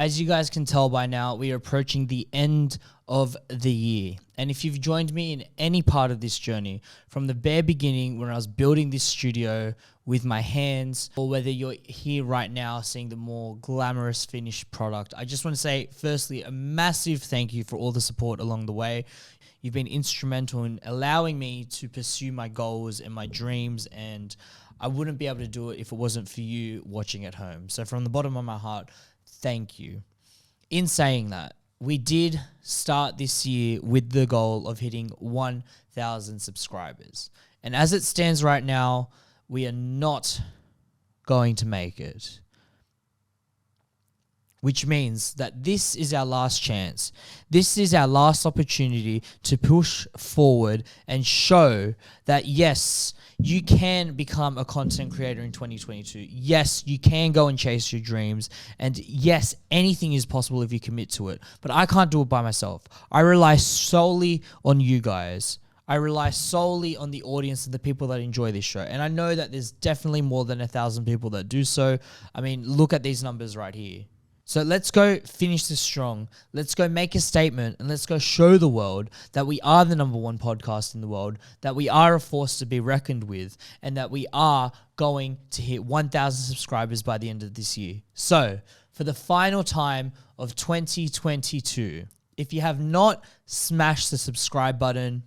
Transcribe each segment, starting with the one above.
As you guys can tell by now, we are approaching the end of the year. And if you've joined me in any part of this journey, from the bare beginning when I was building this studio with my hands, or whether you're here right now seeing the more glamorous finished product, I just want to say, firstly, a massive thank you for all the support along the way. You've been instrumental in allowing me to pursue my goals and my dreams, and I wouldn't be able to do it if it wasn't for you watching at home. So from the bottom of my heart, thank you. In saying that, we did start this year with the goal of hitting 1,000 subscribers. And as it stands right now, we are not going to make it. Which means that this is our last chance. This is our last opportunity to push forward and show that, yes, you can become a content creator in 2022. Yes, you can go and chase your dreams. And yes, anything is possible if you commit to it. But I can't do it by myself. I rely solely on you guys. I rely solely on the audience and the people that enjoy this show. And I know that there's definitely more than 1,000 people that do so. I mean, look at these numbers right here. So let's go finish this strong. Let's go make a statement and let's go show the world that we are the #1 podcast in the world, that we are a force to be reckoned with, and that we are going to hit 1,000 subscribers by the end of this year. So for the final time of 2022, if you have not smashed the subscribe button,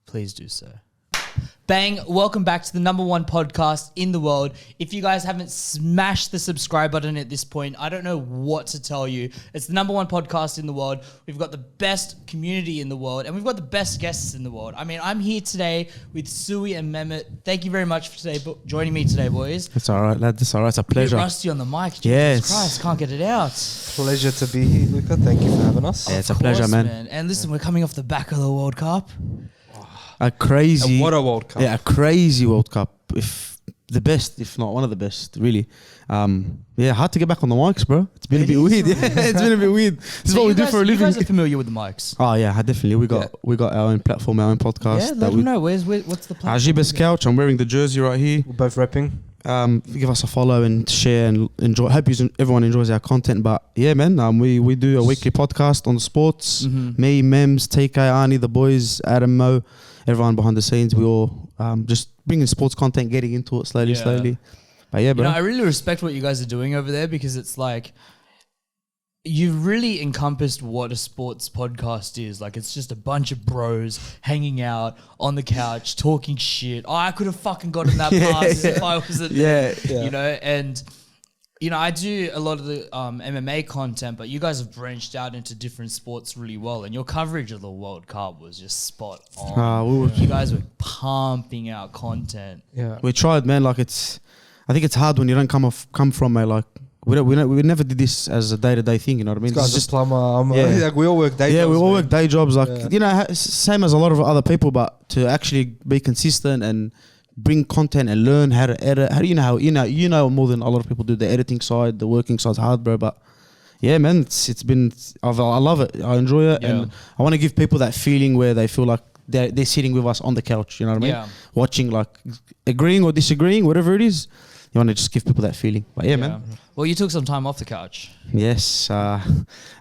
please do so. Bang, welcome back to the #1 podcast in the world. If you guys haven't smashed the subscribe button at this point, I don't know what to tell you. It's the #1 podcast in the world. We've got the best community in the world, and we've got the best guests in the world. I mean, I'm here today with Suey and Mehmet. Thank you very much for joining me today, boys. It's all right, lad. It's all right. It's a pleasure. A bit rusty on the mic. Jesus Yes. Christ, can't get it out. Pleasure to be here, Luca. Thank you for having us. Yeah, it's a pleasure, man. And listen, we're coming off the back of the World Cup. A crazy, What a World Cup. yeah, a crazy World Cup. If the best, if not one of the best, really. Yeah, hard to get back on the mics, bro. It's been a bit weird. Yeah, it's been a bit weird. This is what we do for a living. You guys are familiar with the mics. Oh yeah, definitely. We got our own platform, our own podcast. Yeah, let them know. What's the plan? Aljbehs Couch. I'm wearing the jersey right here. We're both repping. Give us a follow and share and enjoy. Hope everyone enjoys our content. But yeah, man, we do a weekly podcast on the sports. Me, Mems, TK, Arnie, the boys, Adam, Mo, everyone behind the scenes. We all just bringing sports content, getting into it slowly. But yeah, bro. I really respect what you guys are doing over there, because it's like you've really encompassed what a sports podcast is. Like, it's just a bunch of bros hanging out on the couch, talking shit. Oh, I could have fucking gotten that pass if I wasn't there. You know, and I do a lot of the MMA content, but you guys have branched out into different sports really well, and your coverage of the World Cup was just spot on. You guys were pumping out content. Yeah, we tried, man. Like, I think it's hard when you don't come from a like. We never did this as a day-to-day thing, you know what I mean? It's just plumber. Like, we all work day jobs. Yeah, we all work day jobs. Like, same as a lot of other people, but to actually be consistent and bring content and learn how to edit. You know more than a lot of people do. The editing side, the working side's hard, bro. But yeah, man, it's been. I love it. I enjoy it, and I want to give people that feeling where they feel like they're sitting with us on the couch. You know what I mean? Yeah. Watching, like, agreeing or disagreeing, whatever it is. You want to just give people that feeling. But yeah, man. Well, you took some time off the couch. Yes. I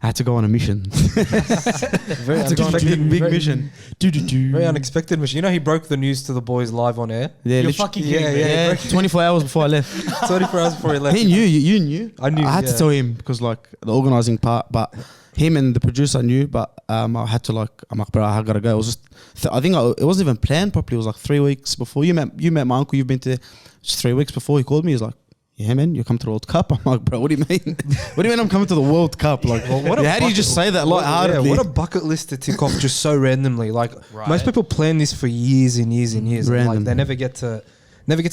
had to go on a mission. Very unexpected. Big mission. Very unexpected mission. You know, he broke the news to the boys live on air. Yeah, you're fucking kidding me. Yeah, 24 hours before I left. 24 hours before he left. He knew. You knew. I knew. I had to tell him because, like, the organising part, but him and the producer knew, but I had to, like, I'm like, bro, I gotta go. It was just, I think it wasn't even planned properly. It was like 3 weeks before. You met my uncle. You've been to. Just 3 weeks before he called me, he's like, yeah, man, you come to the World Cup? I'm like, bro, what do you mean? What do you mean I'm coming to the World Cup? Like, how do you just say that lightheartedly? What a bucket list to tick off just so randomly. Like, most people plan this for years and years and years. And, like, they never get to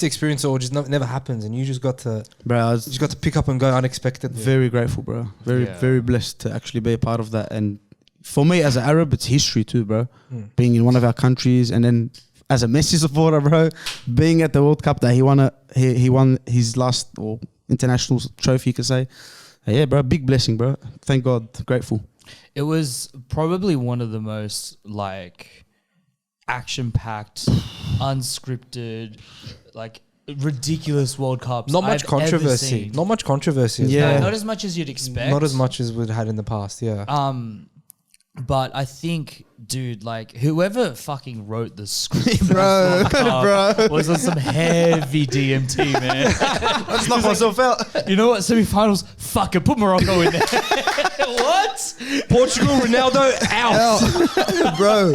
experience it, or just never happens. And you just got to, pick up and go unexpectedly. Very grateful, bro. Very blessed to actually be a part of that. And for me, as an Arab, it's history too, bro. Being in one of our countries, and then as a Messi supporter, bro, being at the World Cup that he won his last or international trophy, you could say. Yeah, bro, big blessing, bro. Thank God, grateful. It was probably one of the most, like, action-packed, unscripted, like, ridiculous World Cups. Not much I've controversy. ever seen. Not much controversy. Yeah. No, not as much as you'd expect. Not as much as we'd had in the past. Yeah. But I think, dude, like whoever fucking wrote the script, for Bro, this World Cup bro. was on some heavy DMT, man. Let's knock myself out. You know what? Semi-finals, fuck it, put Morocco in there. What? Portugal, Ronaldo out. Bro,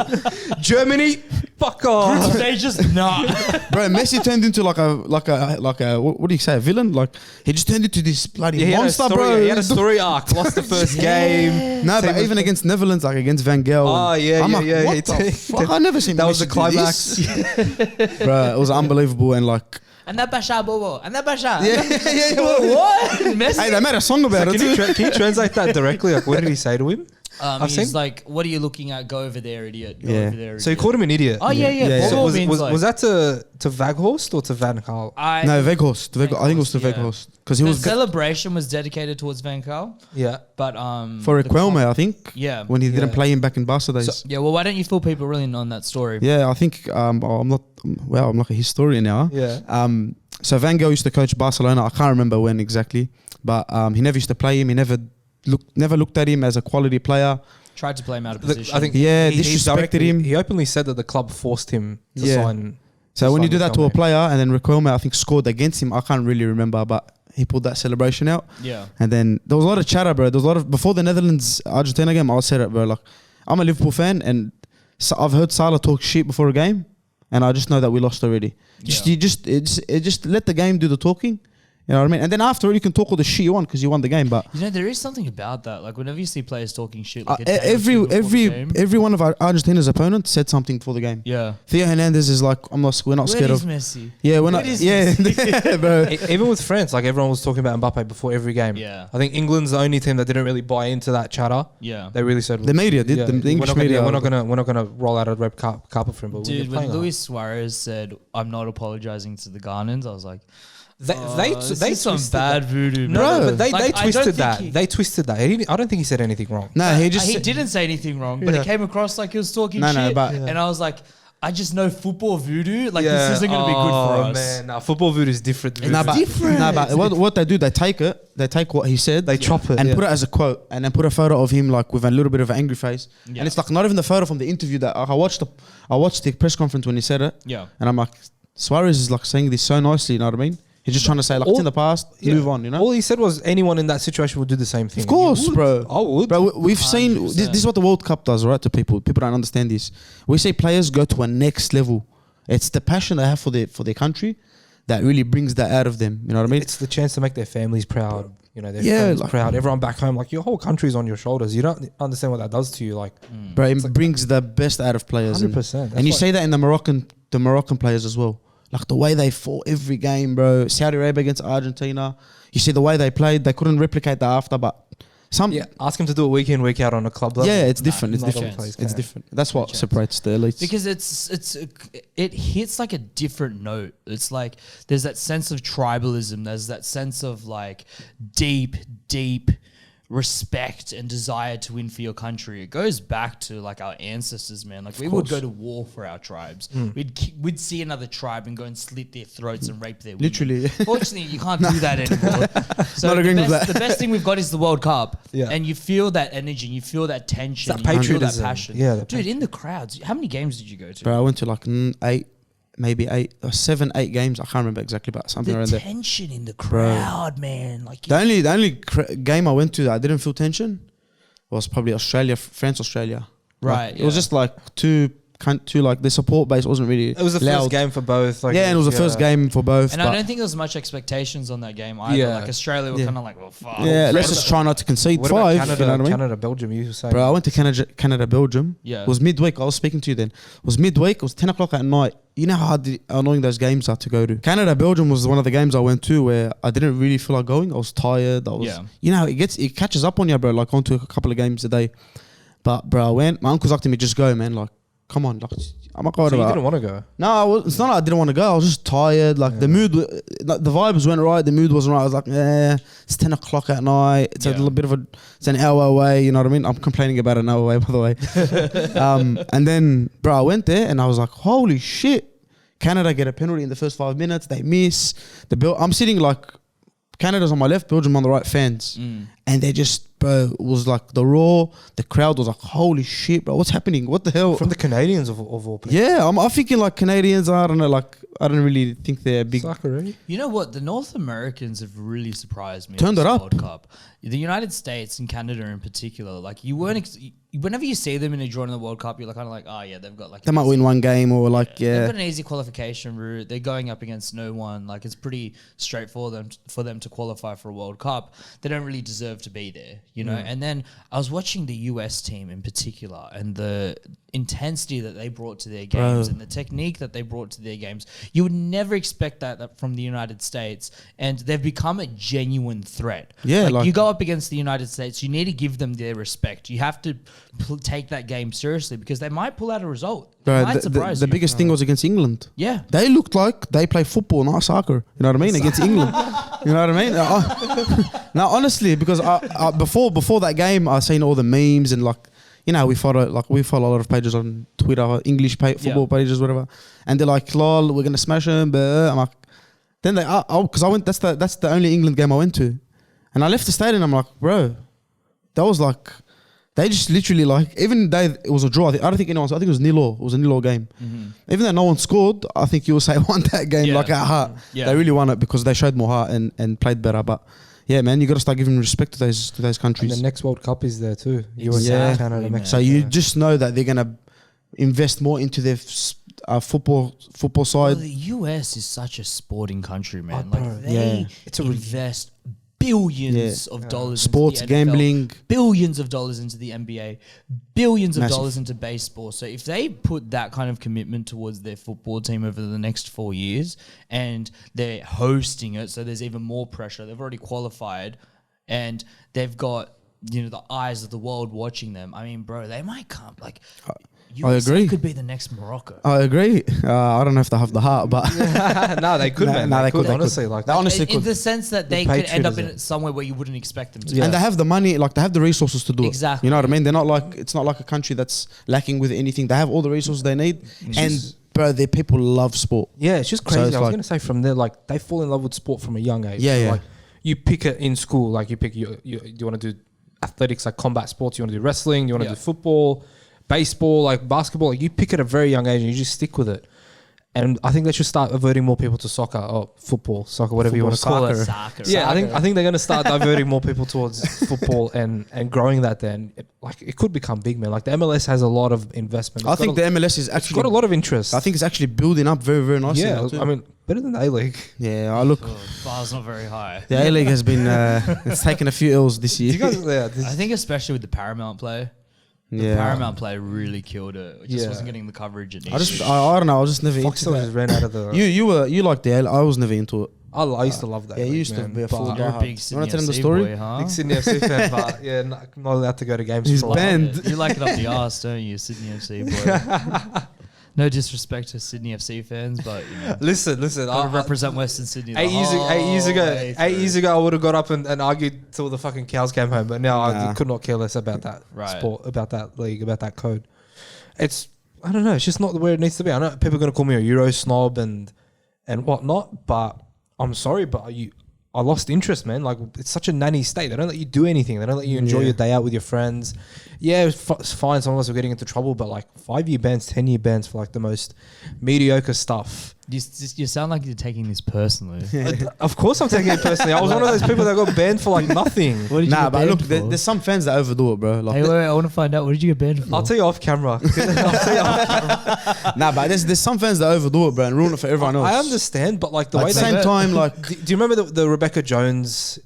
Germany, fuck off. They just nah. bro, Messi turned into like a what do you say, a villain? Like he just turned into this bloody monster, bro. He had a story arc. Lost the first game. No, but even against Netherlands, like against Van Gaal. Oh, yeah, I'm yeah, like, yeah. What the fuck? I never seen That was the Messi do climax. this. Bro, it was unbelievable and like. And that Basha, Bobo. And that Basha. Yeah. What? Messi? Hey, they made a song about it. Can you translate that directly? Like, what did he say to him? He's seen- like, what are you looking at? Go over there, idiot. Go Yeah. over there, So he idiot. called him an idiot. Oh, yeah. Yeah. Bobo So means like, was that to Vaghorst or to Van Gaal? No, Weghorst. I think it was to yeah. Weghorst because he the was celebration was dedicated towards Van Gaal, Yeah. but for the Requelme, I think. Yeah. When he didn't Yeah. play him back in Barca days. Yeah, well, why don't you fill people really in on that story? Yeah, I think I'm like a historian now. Yeah. So Van Gaal used to coach Barcelona. I can't remember when exactly, but he never used to play him. He never looked at him as a quality player. Tried to play him out of The- position. I think Yeah, he disrespected directly- him. He openly said that the club forced him to Yeah. sign. So when you sign do that to a Requelme. player and then Requelme, I think scored against him. I can't really remember, but he pulled that celebration out. Yeah. And then there was a lot of chatter, bro. There was a lot of before the Netherlands Argentina game. I said it, bro. Like I'm a Liverpool fan, and so I've heard Salah talk shit before a game, and I just know that we lost already. You just let the game do the talking. You know what I mean? And then after you can talk all the shit you want because you won the game. But You know, there is something about that. Like, whenever you see players talking shit, like a day or two before the game. every one of our Argentina's opponents said something for the game. Yeah. Theo Hernandez is like, we're not scared Where of. is Messi? Yeah, we're Where not. is Yeah, bro. Even with France, like everyone was talking about Mbappe before every game. Yeah. I think England's the only team that didn't really buy into that chatter. Yeah. They really said The media did. The English media. We're not gonna roll out a red carpet for him. But Dude, we're when playing Luis Suarez said, "I'm not apologizing to the Ghanaians," I was like, they this is some twisted bad that. voodoo, No, bro. but they Like, I don't twisted think that. he- They twisted that. I don't think he said anything wrong. No, he just. he didn't say anything wrong, but Yeah. it came across like he was talking No, shit. no, but- And I was like, I just know football voodoo. Like, this isn't going to be good for us. Man, nah, football voodoo is different. No, but, different. No, but what they do, they take what he said, They chop it and yeah. put it as a quote, and then put a photo of him like with a little bit of an angry face, Yeah. and it's like not even the photo from the interview that I watched the press conference when he said it, Yeah. and I'm like, Suarez is like saying this so nicely, you know what I mean? He's just trying to say like it's in the past, Yeah. move on, you know. All he said was anyone in that situation would do the same thing. Of course, You would. bro. I would. Bro, we've seen this is what the World Cup does, right? To people don't understand this. We say players go to a next level. It's the passion they have for their country that really brings that out of them. You know what I mean? It's the chance to make their families proud. You know, their Yeah, friends like- proud. Everyone back home, like your whole country's on your shoulders. You don't understand what that does to you. Like, Bro, it brings the best out of players. 100%. And you say that in the Moroccan players as well. Like the way they fought every game, bro. Saudi Arabia against Argentina. You see the way they played. They couldn't replicate that after, but yeah, ask him to do it week in, week out on a club level. yeah, it's different. It's not all different. players It's can. different. That's what separates the elites. Because it hits like a different note. It's like there's that sense of tribalism. There's that sense of like deep respect and desire to win for your country. It goes back to like our ancestors, man. Like we would go to war for our tribes. We'd see another tribe and go and slit their throats and rape their women. Literally. Fortunately, you can't do that anymore. So Not agreeing with that. the best thing we've got is the World Cup. Yeah. And you feel that energy, and you feel that tension, It's that you feel that patriotism. passion. Yeah, the Dude, in the crowds, how many games did you go to? Bro, I went to like 7, 8 games. I can't remember exactly, but something The around there. tension in the crowd, man. Like The only game I went to that I didn't feel tension was probably France, Australia. Right, Like, it was just like two like the support base wasn't really. It was the loud. first game for both. Like, Yeah, and it was the first game for both. and but I don't think there was much expectations on that game either. Yeah. Like Australia were Yeah. kind of like, well, fuck. yeah, let's just try not to concede What 5. about Canada, you know what I mean? Canada, Belgium? You were saying, Bro, I went to Canada, Belgium. Yeah. It was midweek. I was speaking to you then. It was midweek. It was 10 o'clock at night. You know how annoying those games are to go to. Canada, Belgium was one of the games I went to where I didn't really feel like going. I was tired. You know, it catches up on you, bro. Like, onto a couple of games a day. But, bro, I went. My uncle's like to me, just go, man. Like, come on. Like, I'm not going so you to. didn't want to go. No, it's not like I didn't want to go. I was just tired. Like the mood, like the vibes weren't right. The mood wasn't right. I was like, it's 10 o'clock at night. It's a little bit of it's an hour away. You know what I mean? I'm complaining about an hour away, by the way. And then, bro, I went there and I was like, holy shit. Canada get a penalty in the first 5 minutes. They miss. I'm sitting like, Canada's on my left, Belgium on the right, fans. And they just, bro, it was like the crowd was like, holy shit, bro, what's happening? What the hell? From the Canadians of all people. Yeah, I'm thinking like Canadians, I don't know, like, I don't really think they're big. Soccer, You know what? The North Americans have really surprised me. Turned it up. World Cup. The United States and Canada in particular, like you weren't. Whenever you see them in a draw in the World Cup, you're like kind of like, oh yeah, they've got like. They might win one game or like They've got an easy qualification route. They're going up against no one. Like it's pretty straightforward for them to qualify for a World Cup. They don't really deserve to be there, you know. And then I was watching the US team in particular and the intensity that they brought to their games and the technique that they brought to their games. You would never expect that from the United States, and they've become a genuine threat. Yeah, like you go up against the United States, you need to give them their respect. You have to take that game seriously because they might pull out a result. Bro, might surprise the you. biggest thing was against England. Yeah. They looked like they play football, not soccer. You know what I mean? Against England. You know what I mean? Now, honestly, because before that game, I seen all the memes and like, you know, we follow a lot of pages on Twitter, English football pages, whatever. And they're like, lol, we're going to smash them. But I'm like, then because I went, that's the only England game I went to. And I left the stadium, I'm like, bro, that was like, they just literally like, even though it was a draw, I don't think anyone, I think it was 0-0. It was a 0-0 game. Even though no one scored, I think you will say won that game like at heart. They really won it because they showed more heart and played better. But yeah, man, you got to start giving respect to those countries. And the next World Cup is there too. US, Canada, Mexico. So you just know that they're gonna invest more into their football side. Well, the US is such a sporting country, man. They invest billions of dollars sports, into the NFL, gambling, billions of dollars into the NBA, billions of dollars into baseball. So if they put that kind of commitment towards their football team over the next 4 years and they're hosting it, so there's even more pressure. They've already qualified and they've got, you know, the eyes of the world watching them. I mean, bro, they might come like I agree. Could be the next Morocco. I agree. I don't know if they have the heart, but no, they could, man. No, they could. They honestly, could. like they honestly in could. the sense that they could end up in it somewhere where you wouldn't expect them to. And they have the money, like they have the resources to do Exactly. it. You know what I mean? They're not like, it's not like a country that's lacking with anything. They have all the resources they need, and bro, their people love sport. Yeah, it's just crazy. So it's I was like, gonna say from there, like they fall in love with sport from a young age. Yeah, so, yeah. Like you pick it in school. Like you pick do you want to do athletics, like combat sports? You want to do wrestling? You want to do football? Baseball, like basketball, like you pick at a very young age and you just stick with it. And I think they should start averting more people to soccer or football, soccer, whatever you want to call it. Soccer. Yeah, I think they're going to start diverting more people towards football and growing that. Then it could become big, man. Like the MLS has a lot of investment. I think the MLS is actually got a lot of interest. I think it's actually building up very, very nicely. Yeah, I mean, better than the A-League. Yeah, I look. Bar's not very high. The A-League has been it's taken a few L's this year. I think especially with the Paramount play. The Paramount play really killed it. It just wasn't getting the coverage it needed. I don't know. I was just never Fox into just ran out of the. You liked the A-League. I was never into it. I used to love that. Yeah, you used to be a full You're a big You Sydney want to tell them the FC story? boy, huh? Big Sydney FC fan, but yeah, not allowed to go to games. He's for a while. banned. You like it up the arse, don't you, Sydney FC boy? No disrespect to Sydney FC fans, but you know, Listen. I represent Western Sydney. 8 years ago, I would have got up and argued till the fucking cows came home. But now I could not care less about that sport, about that league, about that code. It's I don't know. It's just not where it needs to be. I know people are going to call me a Euro snob and whatnot, but I'm sorry, but I lost interest, man. Like it's such a nanny state. They don't let you do anything. They don't let you enjoy your day out with your friends. Yeah, it's fine. Some of us are getting into trouble, but like 5-year bans, 10-year bans for like the most mediocre stuff. You sound like you're taking this personally. Of course I'm taking it personally. I was one of those people that got banned for like nothing. What did you get but banned look, for? there's some fans that overdo it, bro. Like, Hey, wait, I want to find out. What did you get banned for? I'll tell you off camera. but there's some fans that overdo it, bro, and ruin it for everyone else. I understand, but like the At way the same time, like, do you remember the Rebecca Jones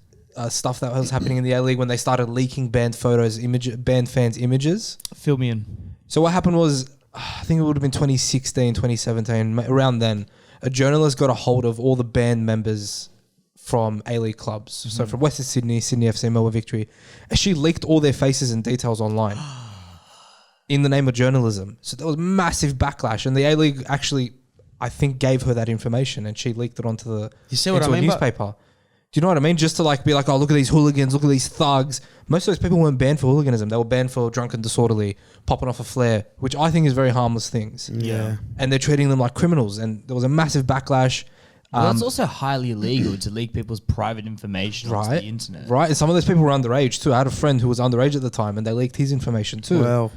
stuff that was happening in the A-League when they started leaking banned photos, banned fans' images? Fill me in. So what happened was, I think it would have been 2016, 2017, around then, a journalist got a hold of all the band members from A-League clubs. So from Western Sydney, Sydney FC, Melbourne Victory. And she leaked all their faces and details online in the name of journalism. So there was massive backlash. And the A-League actually, I think, gave her that information and she leaked it onto the You see what into I mean? a newspaper. you know what I mean? Just to like be like, oh, look at these hooligans, look at these thugs. Most of those people weren't banned for hooliganism. They were banned for drunken disorderly, popping off a flare, which I think is very harmless things. Yeah. And they're treating them like criminals. And there was a massive backlash. Well, it's also highly illegal to leak people's private information onto the internet. Right. And some of those people were underage too. I had a friend who was underage at the time and they leaked his information too. Well,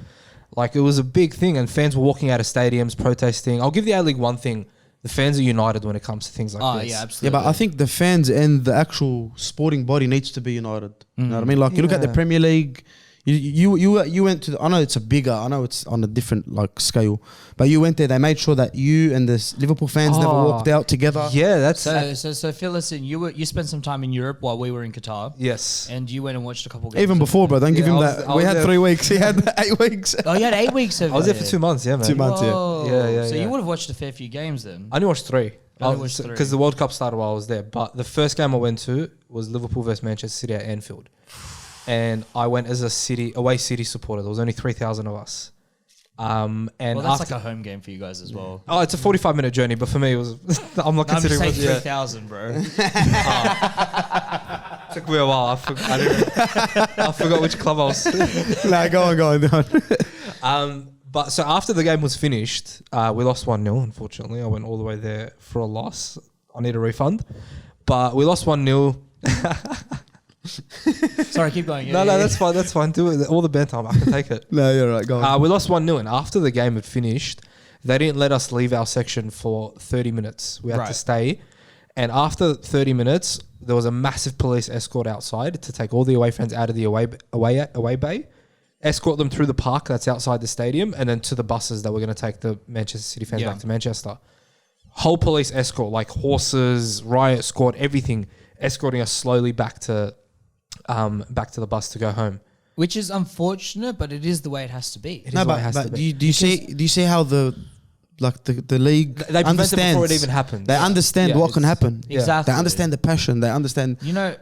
like it was a big thing and fans were walking out of stadiums protesting. I'll give the A-League one thing. The fans are united when it comes to things like this. Yeah, absolutely. yeah, but I think the fans and the actual sporting body needs to be united. You know what I mean? Like you look at the Premier League, you went to. I know it's on a different like scale, but you went there. They made sure that you and the Liverpool fans never walked out together. Yeah, that's so Phil, listen, you spent some time in Europe while we were in Qatar. Yes, and you went and watched a couple games. Even before, bro. Don't give him that. We had 3 weeks. He had 8 weeks. Oh, you had 8 weeks over I was there for 2 months. Yeah, man. 2 months. Yeah. So you would have watched a fair few games then. I only watched 3. Because the World Cup started while I was there. But the first game I went to was Liverpool versus Manchester City at Anfield. And I went as a away City supporter. There was only 3,000 of us. And that's like a home game for you guys as well. Oh, it's a 45-minute journey, but for me it was. I'm not considering it. 3,000, bro. Took me a while. I forgot which club I was. Nah, go on. But so after the game was finished, we lost 1-0. Unfortunately, I went all the way there for a loss. I need a refund, but we lost 1-0. Sorry, keep going. No, that's fine. That's fine. Do it. All the bad time, I can take it. No, you're right. Go on. We lost 1-0, and after the game had finished, they didn't let us leave our section for 30 minutes. We had to stay, and after 30 minutes, there was a massive police escort outside to take all the away fans out of the away bay, escort them through the park that's outside the stadium, and then to the buses that were going to take the Manchester City fans back to Manchester. Whole police escort, like horses, riot squad, everything, escorting us slowly back to the bus to go home. Which is unfortunate, but it is the way it has to be. Do you see how the league they prevent it before it even happens? They understand what can happen. Exactly. They understand the passion. They understand. You know,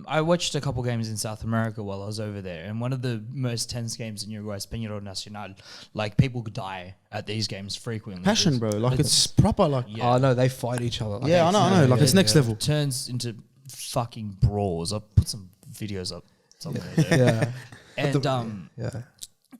I watched a couple games in South America while I was over there, and one of the most tense games in Uruguay, Peñarol Nacional, like people die at these games frequently. Passion, bro. Like it's proper. Like oh no, they fight each other. Like I know. Like it's next level. It turns into fucking brawls. I'll put some videos up somewhere there.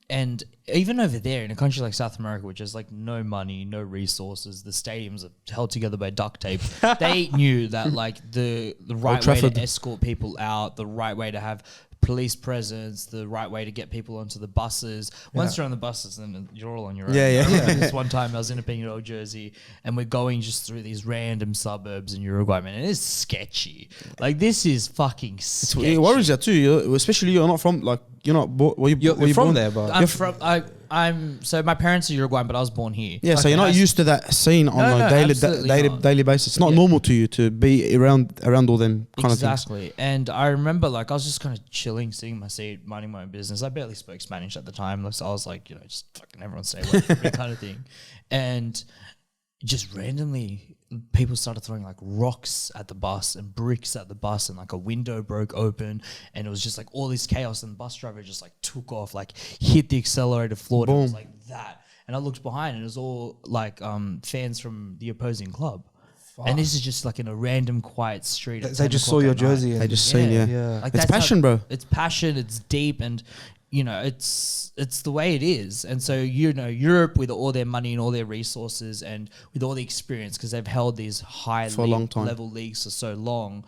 And even over there in a country like South America, which has like no money, no resources, the stadiums are held together by duct tape. They knew that like the right way to escort people out, the right way to have police presence, the right way to get people onto the buses. Once you're on the buses, then you're all on your own. This one time I was in a Peñarol jersey and we're going just through these random suburbs in Uruguay, man. And it's sketchy. Like this is fucking sketchy. It worries you too. Especially you're not from like you're not. You're from there, but so my parents are Uruguayan, but I was born here. Yeah, so you're not used to that scene on a daily basis. It's not normal to you to be around all them kind of things. Exactly. And I remember like I was just kind of chilling, sitting in my seat, minding my own business. I barely spoke Spanish at the time. So I was like, just fucking everyone stay away from me kind of thing. And just randomly people started throwing like rocks at the bus and bricks at the bus, and like a window broke open, and it was just like all this chaos, and the bus driver just like took off, like hit the accelerator floor, and it was like that. And I looked behind and it was all like fans from the opposing club. Fuck. And this is just like in a random quiet street. They just saw your jersey. They just seen Like it's passion, bro. It's passion, it's deep, and it's the way it is. And so, Europe with all their money and all their resources and with all the experience, because they've held these high level leagues for so long,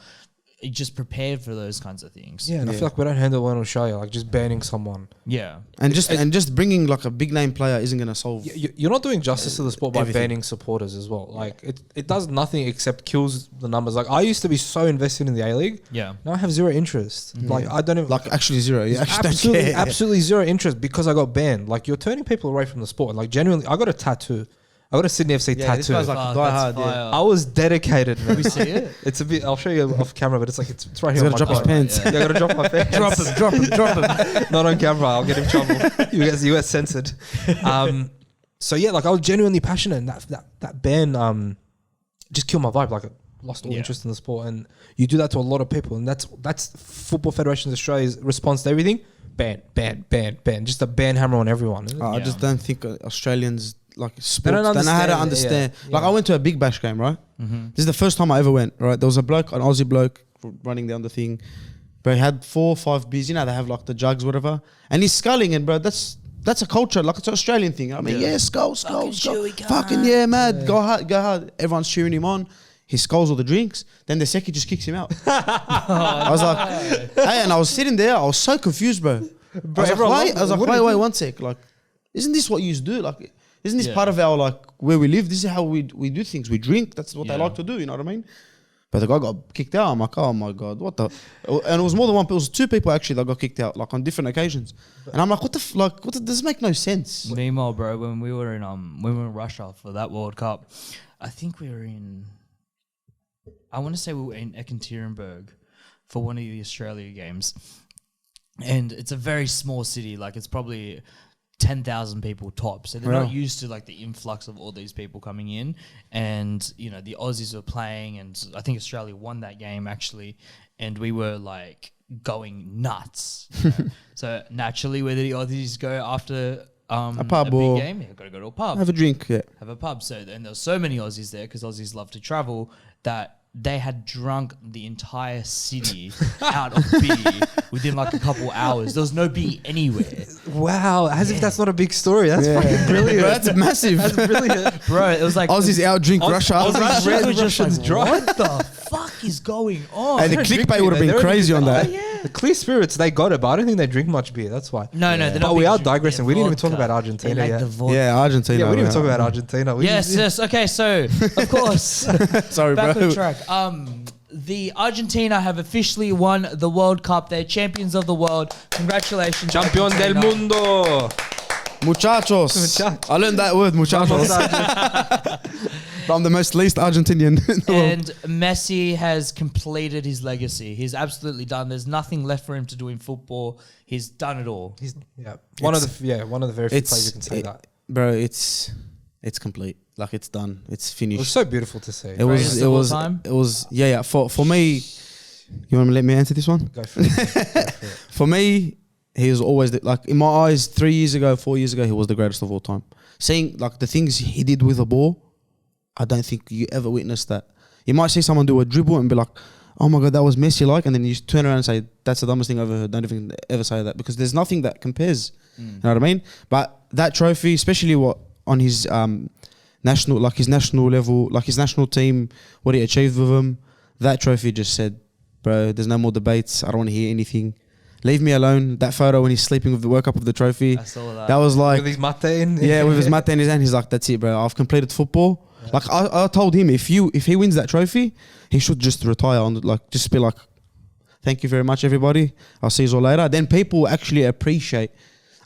it just prepared for those kinds of things. Yeah, and I feel like we don't handle one Australia, like just banning someone. Yeah. And just bringing like a big name player isn't going to solve. You're not doing justice to the sport by banning supporters as well. Like it does nothing except kills the numbers. Like I used to be so invested in the A-League. Yeah. Now I have zero interest. Mm-hmm. Like I don't even like actually zero. Yeah, absolutely zero interest because I got banned. Like you're turning people away from the sport. Like genuinely, I got a tattoo. I got a Sydney FC tattoo. This guy's like die hard. Yeah. I was dedicated. Man. Can we see it? It's a bit. I'll show you off camera, but it's like it's right here. He's gotta drop his pants. Yeah, I gotta drop my pants. drop him. Not on camera. I'll get in trouble. You get censored. So yeah, like I was genuinely passionate, and that ban just killed my vibe. Like I lost all interest in the sport, and you do that to a lot of people, and that's Football Federations Australia's response to everything. Ban. Just a ban hammer on everyone. I just don't think Australians. Like sports, they don't know how to understand. Like I went to a Big Bash game, right? Mm-hmm. This is the first time I ever went. Right, there was a bloke, an Aussie bloke running down the thing. Bro, he had 4 or 5 beers. You know, they have like the jugs, whatever. And he's sculling, and bro, that's a culture, like it's an Australian thing. I mean, skull. Fucking yeah, mad. Go hard. Everyone's cheering him on. He sculls all the drinks. Then the second just kicks him out. I was like, hey, and I was sitting there. I was so confused, bro. I was like, wait, 1 sec. Like, isn't this what you used to do? Like, isn't this part of our, like, where we live? This is how we do things. We drink. That's what they like to do. You know what I mean? But the guy got kicked out. I'm like, oh my God, what the? And it was more than one. It was 2 people actually that got kicked out, like on different occasions. And I'm like, this make no sense. Meanwhile, bro, when we were in Russia for that World Cup, I think we were in. I want to say we were in Ekaterinburg for one of the Australia games, and it's a very small city. Like it's probably 10,000 people top, so they're not used to like the influx of all these people coming in. And you know, the Aussies were playing, and I think Australia won that game actually, and we were like going nuts. You know? So naturally, where the Aussies go after a pub big game, you've got to go to a pub, have a drink, have a pub. So and there's so many Aussies there because Aussies love to travel that they had drunk the entire city out of beer within like a couple hours. There was no beer anywhere. Wow, as if that's not a big story. That's fucking brilliant. Bro, that's massive. That's brilliant. Bro, it was like Aussies out drink Russia. Russians dry. What the fuck is going on? And the clickbait would have been crazy on that. The Clear Spirits, they got it, but I don't think they drink much beer. That's why. No, they're not. But we are digressing. We didn't even talk about Argentina yet. Yeah, Argentina. Yeah, we didn't even talk about Argentina. Yes. Okay, so of course. Sorry, back bro. on track. The Argentina have officially won the World Cup. They're champions of the world. Congratulations, Campeón del mundo. Muchachos. I learned that word, muchachos. I'm the most least Argentinian in the world. And Messi has completed his legacy. He's absolutely done. There's nothing left for him to do in football. He's done it all. He's one of the very few players who can say that. Bro, it's complete. Like it's done. It's finished. It was so beautiful to see. It was yeah. For me, you want to let me answer this one? Go for it. For me, he was always like in my eyes. 3 years ago, 4 years ago, he was the greatest of all time. Seeing like the things he did with the ball, I don't think you ever witnessed that. You might see someone do a dribble and be like, "Oh my God, that was Messi!" Like, and then you turn around and say, "That's the dumbest thing I've ever heard." Don't even ever say that because there's nothing that compares. You know what I mean? But that trophy, especially on his national level, like his national team, what he achieved with them, that trophy just said, "Bro, there's no more debates. I don't want to hear anything. Leave me alone." That photo when he's sleeping with the World Cup of the trophy, I saw that. That was like with his mate in. Yeah, with his mate in his hand, he's like, "That's it, bro. I've completed football." Yeah. Like I told him, if he wins that trophy, he should just retire on like just be like, "Thank you very much, everybody. I'll see you all later." Then people actually appreciate.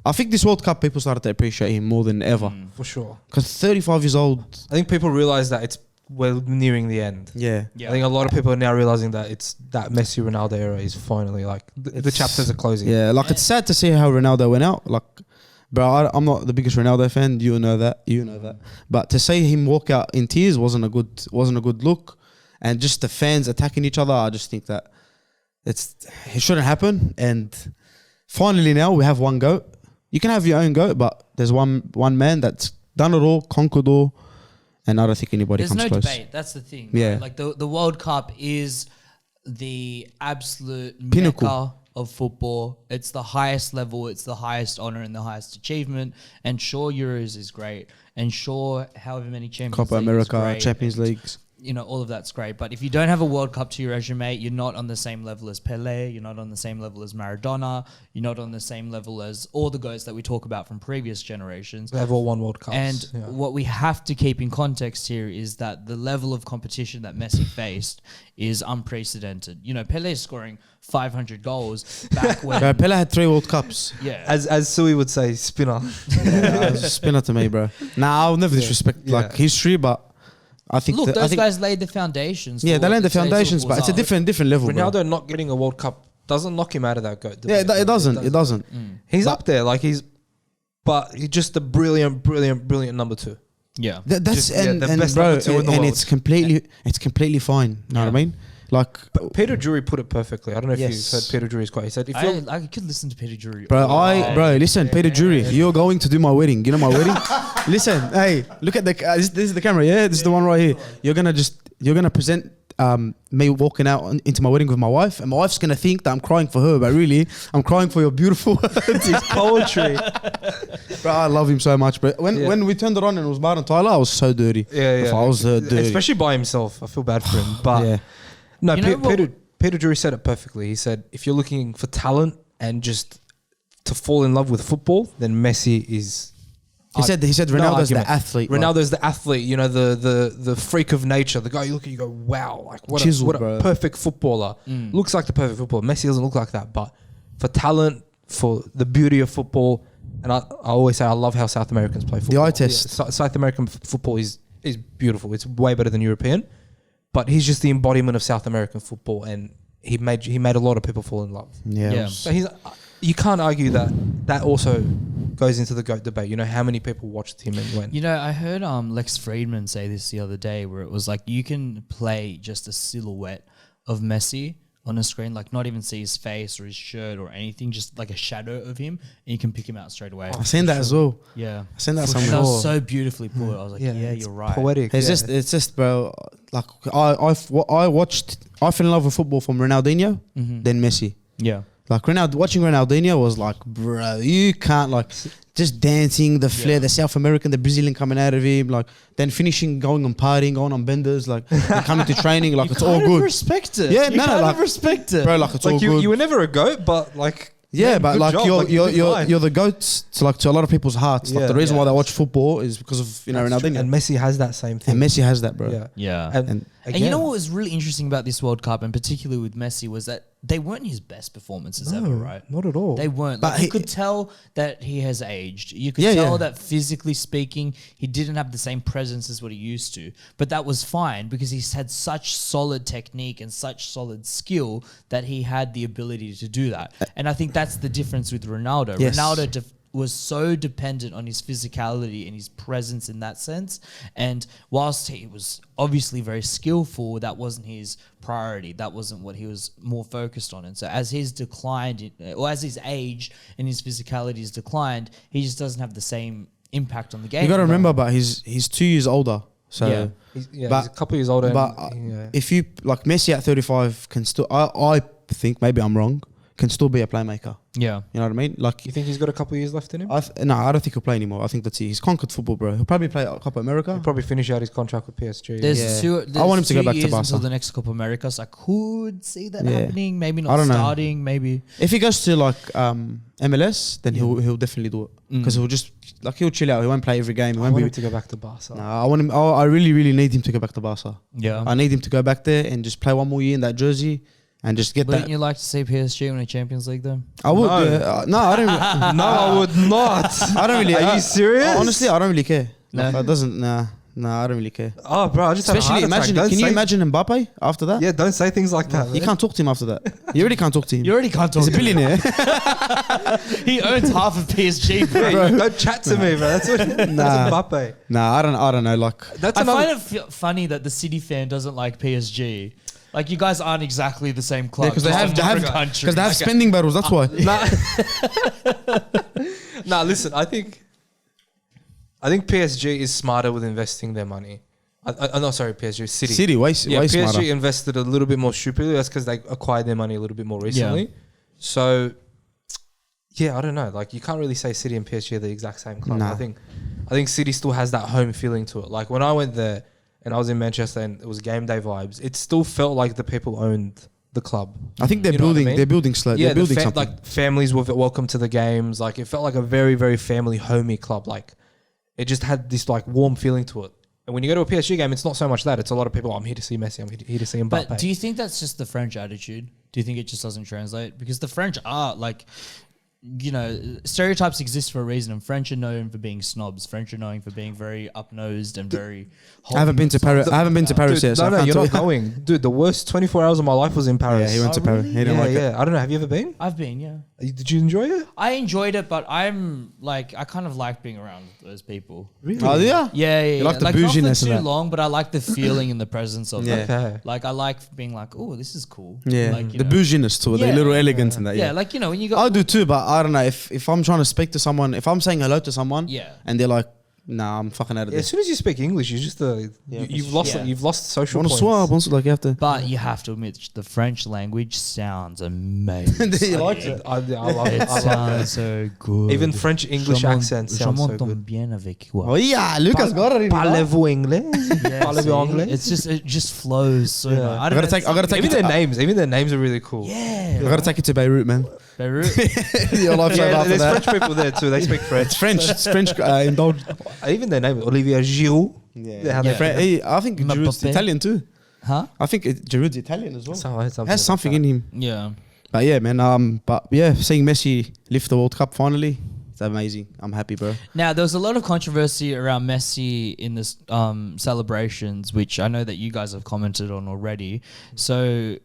I think this World Cup, people started to appreciate him more than ever. For sure. Because 35 years old. I think people realize that we're nearing the end. Yeah. I think a lot of people are now realizing that that Messi Ronaldo era is finally like the chapters are closing. Yeah, like it's sad to see how Ronaldo went out. Like, bro, I'm not the biggest Ronaldo fan. You know that. But to see him walk out in tears wasn't a good look. And just the fans attacking each other, I just think that it shouldn't happen. And finally now we have one GOAT. You can have your own GOAT, but there's one man that's done it all, conquered all, and I don't think anybody comes close. There's no debate. That's the thing. Yeah. Right? Like the World Cup is the absolute pinnacle mecca of football. It's the highest level. It's the highest honor and the highest achievement. And sure, Euros is great. And sure, however many Champions Copa League America, is great. Champions Leagues. You know, all of that's great. But if you don't have a World Cup to your resume, you're not on the same level as Pelé. You're not on the same level as Maradona. You're not on the same level as all the GOATs that we talk about from previous generations. They have all won World Cups. And what we have to keep in context here is that the level of competition that Messi faced is unprecedented. You know, Pelé scoring 500 goals back when... Bro, Pelé had 3 World Cups. Yeah. As Suey would say, spinner. Yeah, spinner to me, bro. Nah, I'll never disrespect like history, but I think those guys laid the foundations. Yeah, they laid the foundations, but it's a different level. Ronaldo bro. Not getting a World Cup doesn't knock him out of that GOAT. Yeah, it doesn't. He's up there, like he's just a brilliant number 2. Yeah, that's the best number 2 in the world. And it's completely fine. You know what I mean? Like Peter Drury put it perfectly. I don't know if you've heard Peter Drury's quote. He said, I could listen to Peter Drury. Bro, listen, Peter Drury, you're going to do my wedding. You know my wedding? Listen, hey, look at this is the camera, yeah? This is the one right here. You're going to present me walking out into my wedding with my wife, and my wife's gonna think that I'm crying for her, but really I'm crying for your beautiful words. It's poetry. Bro, I love him so much. But when we turned it on and it was Bar and Tyler, I was so dirty. Yeah. I was dirty, especially by himself. I feel bad for him, but no. Peter Drury said it perfectly. He said, if you're looking for talent and just to fall in love with football, then Messi is. He said Ronaldo's the athlete. Ronaldo's the athlete. You know, the freak of nature. The guy you look at, you go, wow, like what a perfect footballer. Looks like the perfect footballer. Messi doesn't look like that, but for talent, for the beauty of football, and I always say I love how South Americans play football. The eye test. South American football is beautiful. It's way better than European, but he's just the embodiment of South American football, and he made a lot of people fall in love. Yeah. So you can't argue that also goes into the GOAT debate. You know, how many people watched him and went. You know, I heard Lex Friedman say this the other day, where it was like you can play just a silhouette of Messi on a screen, like not even see his face or his shirt or anything, just like a shadow of him, and you can pick him out straight away. I've seen that as well. Yeah, I've seen that somewhere. That was so beautifully put. I was like, yeah you're right. Poetic. It's just, bro. Like I fell in love with football from Ronaldinho, then Messi. Yeah. Like watching Ronaldinho was like, bro, you can't like just dancing, the flair, the South American, the Brazilian coming out of him, like then finishing, going and partying, going on benders, like then coming to training, like it's all good. Respect it. Yeah, you like respect it, bro. Like it's all good. You were never a GOAT, but like. Yeah, but like you're the GOAT to a lot of people's hearts. Like the reason why they watch football is because of Ronaldinho. And Messi has that same thing. And Messi has that, bro. Yeah. And you know what was really interesting about this World Cup, and particularly with Messi, was that they weren't his best performances ever, right? Not at all. They weren't. But like, you could tell that he has aged. You could tell that physically speaking, he didn't have the same presence as what he used to. But that was fine because he's had such solid technique and such solid skill that he had the ability to do that. And I think that's the difference with Ronaldo. Yes. Ronaldo was so dependent on his physicality and his presence in that sense. And whilst he was obviously very skillful, that wasn't his priority. That wasn't what he was more focused on. And so as he's declined, or as his age and his physicality has declined, he just doesn't have the same impact on the game. You got to remember, but he's 2 years older. So he's a couple of years older. But if you like Messi at 35 can still, I think maybe I'm wrong, can still be a playmaker. Yeah. You know what I mean? Like, you think he's got a couple of years left in him? No, I don't think he'll play anymore. I think that's it. He's conquered football, bro. He'll probably play a Copa America. He'll probably finish out his contract with PSG. There's I want him to go back to Barca until the next Copa America, so I could see that happening. Maybe not I don't know. starting. Maybe if he goes to like MLS, then he'll definitely do it because he'll chill out. He won't play every game. I want him to go back to Barca. Nah, I want him. I really need him to go back to Barca. Yeah, I need him to go back there and just play one more year in that jersey. And just get Wouldn't you like to see PSG win a Champions League though? I would. No, I don't. No, I would not. I don't really. Are you serious? Honestly, I don't really care. No. Like, it doesn't. Nah, I don't really care. Oh, bro, I just especially had a heart imagine. Can you imagine Mbappe after that? Yeah, don't say things like that. You can't talk to him after that. You already can't talk to him. You already can't talk. He's a billionaire. He owns half of PSG, bro. Bro. Don't chat to me, bro. That's Mbappe. Nah, I don't know. Like, I find it funny that the City fan doesn't like PSG. Like, you guys aren't exactly the same club. because they have spending battles. That's why. Nah, listen. I think PSG is smarter with investing their money. No, sorry, PSG. City. Way PSG smarter. invested a little bit more stupidly. That's because they acquired their money a little bit more recently. Yeah. So, I don't know. Like, you can't really say City and PSG are the exact same club. Nah. I think City still has that home feeling to it. Like, when I went there and I was in Manchester and it was game day vibes, it still felt like the people owned the club. I think they're building. They're building slowly. Yeah, they're building something. Like, families were welcome to the games. Like, it felt like a very, very family homey club. Like, it just had this like warm feeling to it. And when you go to a PSG game, it's not so much that. It's a lot of people, I'm here to see Messi, I'm here to see Mbappe. But do you think that's just the French attitude? Do you think it just doesn't translate? Because the French are like, you know, stereotypes exist for a reason, and French are known for being snobs. French are known for being very up-nosed and very... I haven't been to Paris. I haven't been to Paris yet. No, you're not going. Dude, the worst 24 hours of my life was in Paris. Yeah, he went to Paris. Really? He didn't like it. I don't know. Have you ever been? I've been, yeah. Did you enjoy it? I enjoyed it, but I'm like, I kind of like being around those people. Really? Oh, yeah? Yeah. You like the not bouginess for of too that. long, but I like the feeling and the presence of Yeah. it. Okay. Like, I like being like, oh, this is cool. Yeah, Like, you the know. bouginess to it, the Yeah. little elegance and that. Yeah, Yeah, like, you know, when you go... I do too, but I don't know if I'm trying to speak to someone, if I'm saying hello to someone, Yeah. and they're like Nah, I'm fucking out of As this. soon as you speak English, you just you've lost social points. Bonsoir, like you have to. But you have to admit, the French language sounds amazing. You like it? I love it. It sounds so good. Even French English accent sounds so good. bien avec toi. Oh yeah, Lucas got it. Parlez-vous anglais? Yeah, Parlez-vous anglais? it just flows so Yeah. much. I gotta take Even it. even their names are really cool. Yeah. I gotta take it to Beirut, man. Beirut. Your life's over Yeah, after there's that. French people there too. They speak French. It's French. Indulge. Even their name, Olivier Giroud. Yeah, Yeah. I think Ma Giroud's Pape. Italian too. Huh? I think Giroud's Italian as well. Something Has something in him. Yeah. But yeah, man. But yeah, seeing Messi lift the World Cup finally, it's amazing. I'm happy, bro. Now, there was a lot of controversy around Messi in this celebrations, which I know that you guys have commented on already. So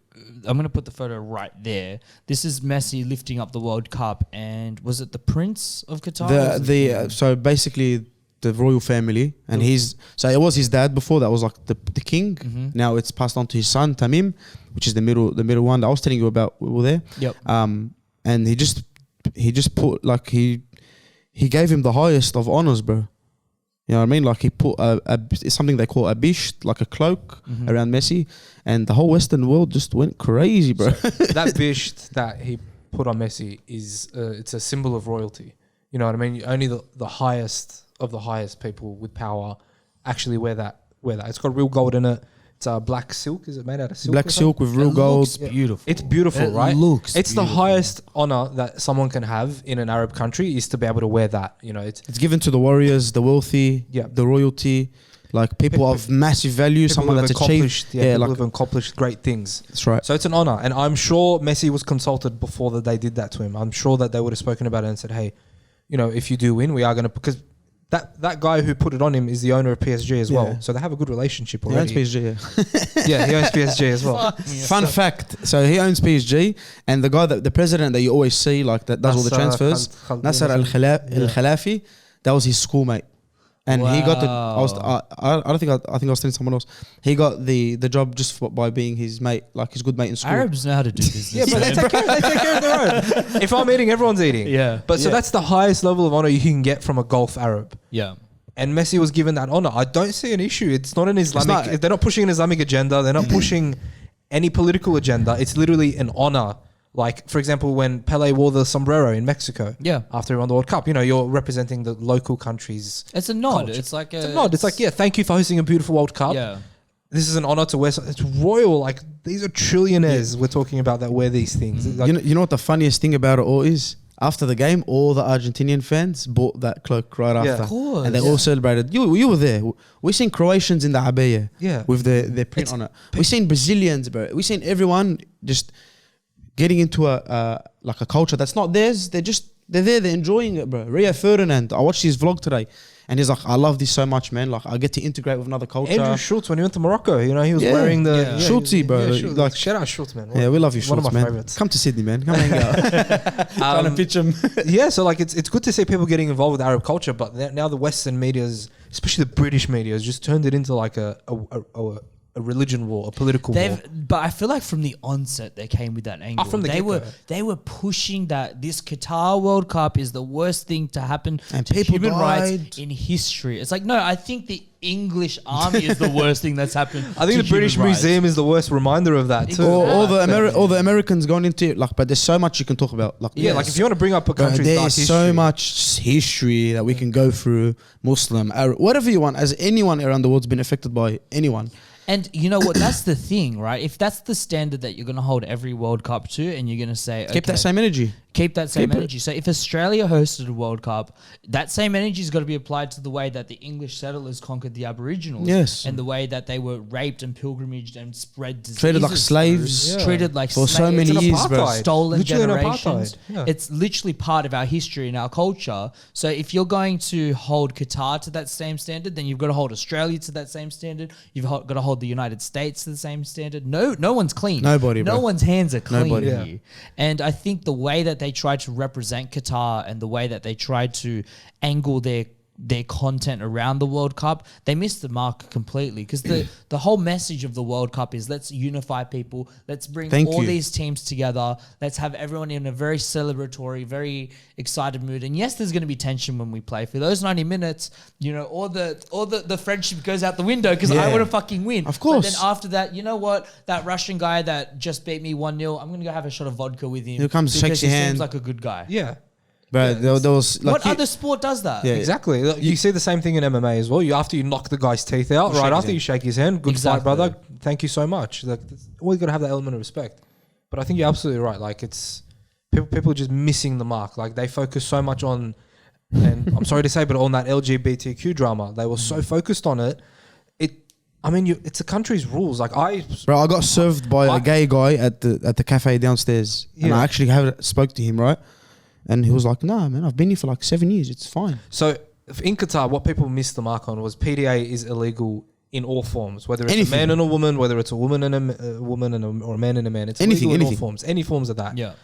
I'm going to put the photo right there. This is Messi lifting up the World Cup, and was it the Prince of Qatar? So basically the royal family, and it was his dad before. That was like the king. Mm-hmm. Now it's passed on to his son Tamim, which is the middle one that I was telling you about. We were there. Yep. And he just put like he gave him the highest of honors, bro. You know what I mean? Like he put it's something they call a bish, like a cloak around Messi, and the whole Western world just went crazy, bro. That bish that he put on Messi is it's a symbol of royalty. You know what I mean? Only the highest of the highest people with power actually wear that. It's got real gold in it. It's black silk. Is it made out of silk? Black silk with real gold. Looks beautiful. It's beautiful, It right? looks It's the beautiful. highest honor that someone can have in an Arab country is to be able to wear that. You know, it's It's given to the warriors, the wealthy, Yeah. the royalty, like people of massive value, someone who've that's achieved. people like who've accomplished great things. that's right. So it's an honor, and I'm sure Messi was consulted before that they did that to him. I'm sure that they would have spoken about it and said, "Hey, you know, if you do win, we are going to," because that guy who put it on him is the owner of PSG as well, Yeah. so they have a good relationship He owns already. PSG. Yeah. Yeah, he owns PSG as well. Fun fact: so he owns PSG, and the guy the president that you always see, like that does all the transfers, Nasser Al Khalafi, that was his schoolmate. And he got the. I think I was telling someone else. He got the job just by being his mate, like his good mate in school. Arabs know how to do business. Yeah, but they take care of their own. If I'm eating, everyone's eating. Yeah. But so that's the highest level of honor you can get from a Gulf Arab. Yeah. And Messi was given that honor. I don't see an issue. It's not an Islamic. They're not pushing an Islamic agenda. They're not pushing any political agenda. It's literally an honor. Like, for example, when Pele wore the sombrero in Mexico. Yeah. After he won the World Cup, you know, you're representing the local country's. It's a nod. culture. It's like It's a nod. It's like, yeah, thank you for hosting a beautiful World Cup. Yeah. This is an honor to wear. It's royal. Like, these are trillionaires we're talking about that wear these things. Like, You know what the funniest thing about it all is? After the game, all the Argentinian fans bought that cloak right Yeah. after. Of course. And they all celebrated. You were there. We seen Croatians in the Aljbehs Yeah. with their print on it. We seen Brazilians, bro. We seen everyone just getting into a culture that's not theirs. They're there. They're enjoying it, bro. Rio Ferdinand. I watched his vlog today, and he's like, "I love this so much, man. Like, I get to integrate with another culture." Andrew Schultz, when he went to Morocco, you know, he was wearing the Schultzy, bro. Schultz. Like, shout out Schultz, man. yeah, we love you, One Schultz, of my man. favorites. Come to Sydney, man. Come hang out. Trying to pitch him. Yeah, so like it's good to see people getting involved with Arab culture, but now the Western media's, especially the British media, has just turned it into like a religion war, a political war. But I feel like from the onset they came with that angle. from the get-go. They were pushing that this Qatar World Cup is the worst thing to happen And to people human rights died. in history. It's like, no, I think the English army is the worst thing that's happened. I think to the British human rights. Museum is the worst reminder of that too. All the Americans going into it, like, but there's so much you can talk about. Like, Yeah, like if you want to bring up a country's dark there's history, so much history that we can go through. Muslim, Arab, whatever you want. As anyone around the world's been affected by anyone. And you know what? That's the thing, right? If that's the standard that you're going to hold every World Cup to, and you're going to say, Keep that same energy. Keep that same Keep it. energy. So if Australia hosted a World Cup, that same energy has got to be applied to the way that the English settlers conquered the Aboriginals. Yes. And the way that they were raped and pilgrimaged and spread diseases. Treated like slaves. Yeah. Treated like For so slaves. many It's an years, bro. apartheid. Stolen Literally an generations. apartheid. Yeah. It's literally part of our history and our culture. So if you're going to hold Qatar to that same standard, then you've got to hold Australia to that same standard. You've got to hold the United States to the same standard. No one's clean. Nobody, No bro. one's hands are clean Nobody. here. And I think the way that they tried to represent Qatar and the way that they tried to angle their their content around the World Cup, they missed the mark completely, because the whole message of the World Cup is let's unify people, let's bring these teams together, let's have everyone in a very celebratory, very excited mood. And yes, there's going to be tension when we play. For those 90 minutes, you know, all the friendship goes out the window, because I want to fucking win. Of course. But then after that, you know what? That Russian guy that just beat me 1-0, I'm going to go have a shot of vodka with him. He comes, shakes your hand. Seems like a good guy. Yeah. Bro, there was like what other sport does that? Yeah, exactly. You see the same thing in MMA as well. After you knock the guy's teeth out, right after you shake his hand, good fight, brother. Thank you so much. Like, always got to have that element of respect. But I think you're absolutely right. Like, it's people are just missing the mark. Like, they focus so much on, and I'm sorry to say, but on that LGBTQ drama, they were so focused on it. It's a country's rules. Like I got served by a gay guy at the cafe downstairs, and I actually spoke to him, right? And he was like, "No, man, I've been here for like 7 years. It's fine." So in Qatar, what people missed the mark on was PDA is illegal in all forms, whether it's a man and a woman, whether it's a woman and a woman or a man and a man. It's illegal in all forms, any forms of that. Yeah.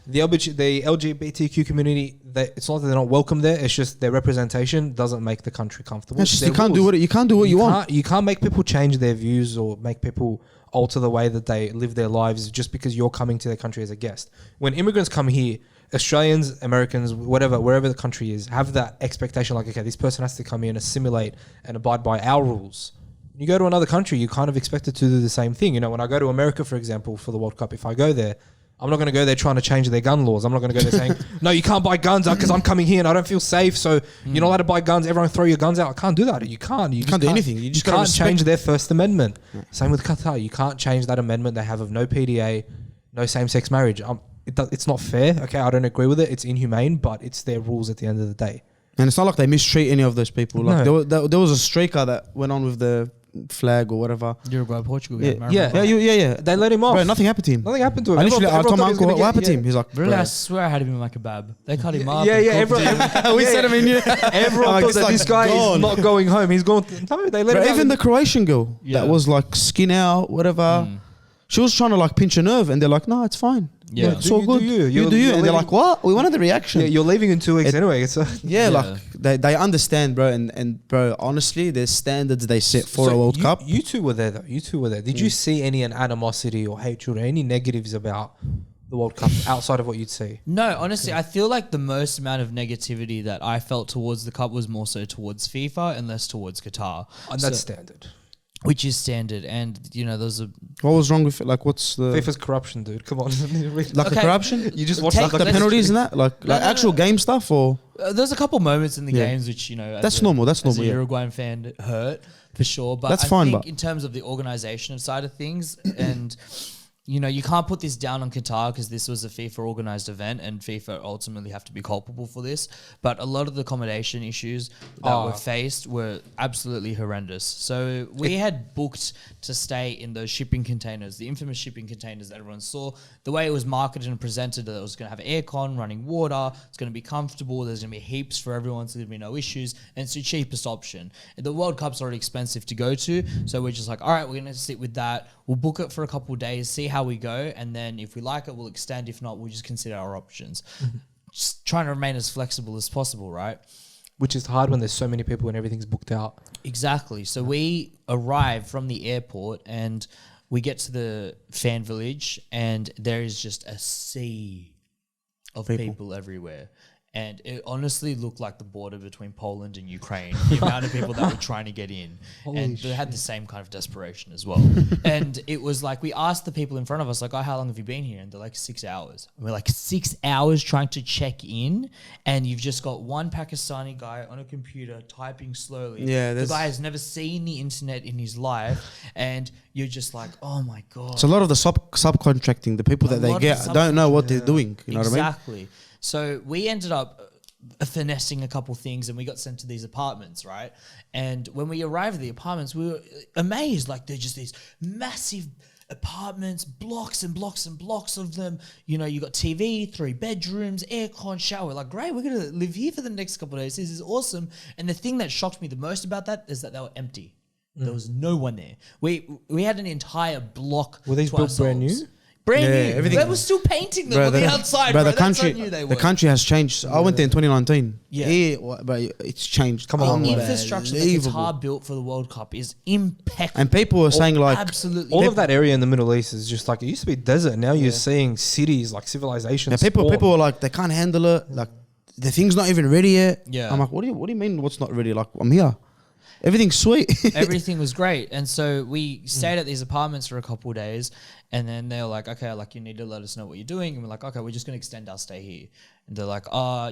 The LGBTQ community, it's not that they're not welcome there. It's just their representation doesn't make the country comfortable. It's just you can't do what you want. You can't make people change their views or make people alter the way that they live their lives just because you're coming to their country as a guest. When immigrants come here, Australians, Americans, whatever, wherever the country is, have that expectation like, okay, this person has to come here and assimilate and abide by our rules. You go to another country, you kind of expected to do the same thing. You know, when I go to America, for example, for the World Cup, if I go there, I'm not going to go there trying to change their gun laws. I'm not going to go there saying, no, you can't buy guns because I'm coming here and I don't feel safe. So you're not allowed to buy guns. Everyone throw your guns out. I can't do that. You can't. You can't do anything. You just can't change their First Amendment. Same with Qatar. You can't change that amendment they have of no PDA, no same-sex marriage. It's not fair. Okay, I don't agree with it. It's inhumane, but it's their rules at the end of the day. And it's not like they mistreat any of those people. Like No. there was a streaker that went on with the flag or whatever. Uruguay, Portugal. Yeah. They let him off. Bro, nothing happened to him. Nothing happened to him. I literally Everyone told my thought he was uncle, gonna what happened to get- him? He's like, Really, bro. I swear I had him in like a kebab. They cut him up. Yeah, and yeah. cooked him. We said him in here. Everyone Like, thought it's that like this guy gone. is not going home. He's going. No, they let Bro, him out. even the Croatian girl Yeah. that was like skin out, whatever. She was trying to like pinch a nerve, and they're like, "No, it's fine. Yeah. It's all good. You do you." And they're like, "What? We wanted the reaction." Yeah, you're leaving in 2 weeks anyway. It's Like they understand, bro. And bro, honestly, there's standards they set for a World Cup. You two were there, though. You two were there. Did you see any animosity or hatred or any negatives about the World Cup outside of what you'd see? No, honestly, I feel like the most amount of negativity that I felt towards the cup was more so towards FIFA and less towards Qatar. And that's standard. Which is standard. And, you know, there's a... What was wrong with it? Like, what's the FIFA's corruption, dude. Come on. the corruption? You just watch Like the penalties and that, like actual game stuff, or there's a couple moments in the games which, you know... That's normal. That's as normal. a Yeah. Uruguayan fan hurt, for sure. But That's I fine, think but- in terms of the organisation side of things and... You know, you can't put this down on Qatar because this was a FIFA organised event and FIFA ultimately have to be culpable for this. But a lot of the accommodation issues that were faced were absolutely horrendous. So we had booked to stay in those shipping containers, the infamous shipping containers that everyone saw. The way it was marketed and presented, that it was going to have aircon, running water, it's going to be comfortable, there's going to be heaps for everyone, so there's going to be no issues, and it's the cheapest option. The World Cup's already expensive to go to, so we're just like, all right, we're going to sit with that. We'll book it for a couple of days, see how we go, and then if we like it, we'll extend. If not, we'll just consider our options. Just trying to remain as flexible as possible, right? Which is hard when there's so many people and everything's booked out. Exactly. So we arrive from the airport and we get to the fan village and there is just a sea of people everywhere. And it honestly looked like the border between Poland and Ukraine, the amount of people that were trying to get in. And they had the same kind of desperation as well. And it was like, we asked the people in front of us, like, oh, how long have you been here? And they're like, 6 hours. And we're like, 6 hours trying to check in? And you've just got one Pakistani guy on a computer typing slowly. Yeah, the guy has never seen the internet in his life. And you're just like, oh my God. It's a lot of the subcontracting. The people that they get don't know what they're doing. You know what I mean? Exactly. So we ended up finessing a couple things and we got sent to these apartments, right? And when we arrived at the apartments, we were amazed. Like, they're just these massive apartments, blocks and blocks and blocks of them. You know, you got TV, 3 bedrooms, aircon, shower. Like, great, we're going to live here for the next couple of days. This is awesome. And the thing that shocked me the most about that is that they were empty. There was no one there. We had an entire block. Were these built brand new? Brand new. everything. They were still painting them on the outside, bro. The That's how country, new they were. the country has changed. I went there in 2019. Yeah. But it's changed. Come on, the infrastructure that Qatar built for the World Cup is impeccable. And people were saying like, absolutely, all of that area in the Middle East is just like, it used to be desert. Now you're seeing cities, like civilizations. people were like, they can't handle it. Like the thing's not even ready yet. Yeah. I'm like, what do you mean? What's not ready? Like I'm here. Everything's sweet. Everything was great. And so we stayed at these apartments for a couple of days, and then they were like, okay, like you need to let us know what you're doing. And we're like, okay, we're just going to extend our stay here. And they're like,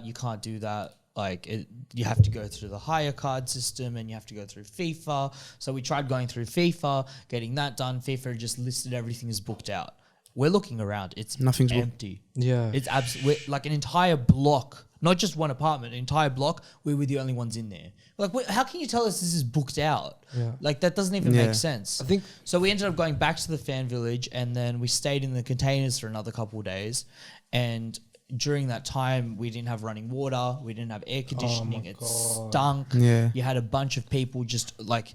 you can't do that. Like you have to go through the hire card system and you have to go through FIFA. So we tried going through FIFA, getting that done. FIFA just listed everything is booked out. We're looking around. It's Nothing's empty. Yeah. It's absolutely like an entire block, not just one apartment, an entire block. We were the only ones in there. Like, how can you tell us this is booked out? Yeah. Like, that doesn't even make sense. I think so. We ended up going back to the fan village, and then we stayed in the containers for another couple of days. And during that time, we didn't have running water. We didn't have air conditioning. It stunk. Yeah. You had a bunch of people just like...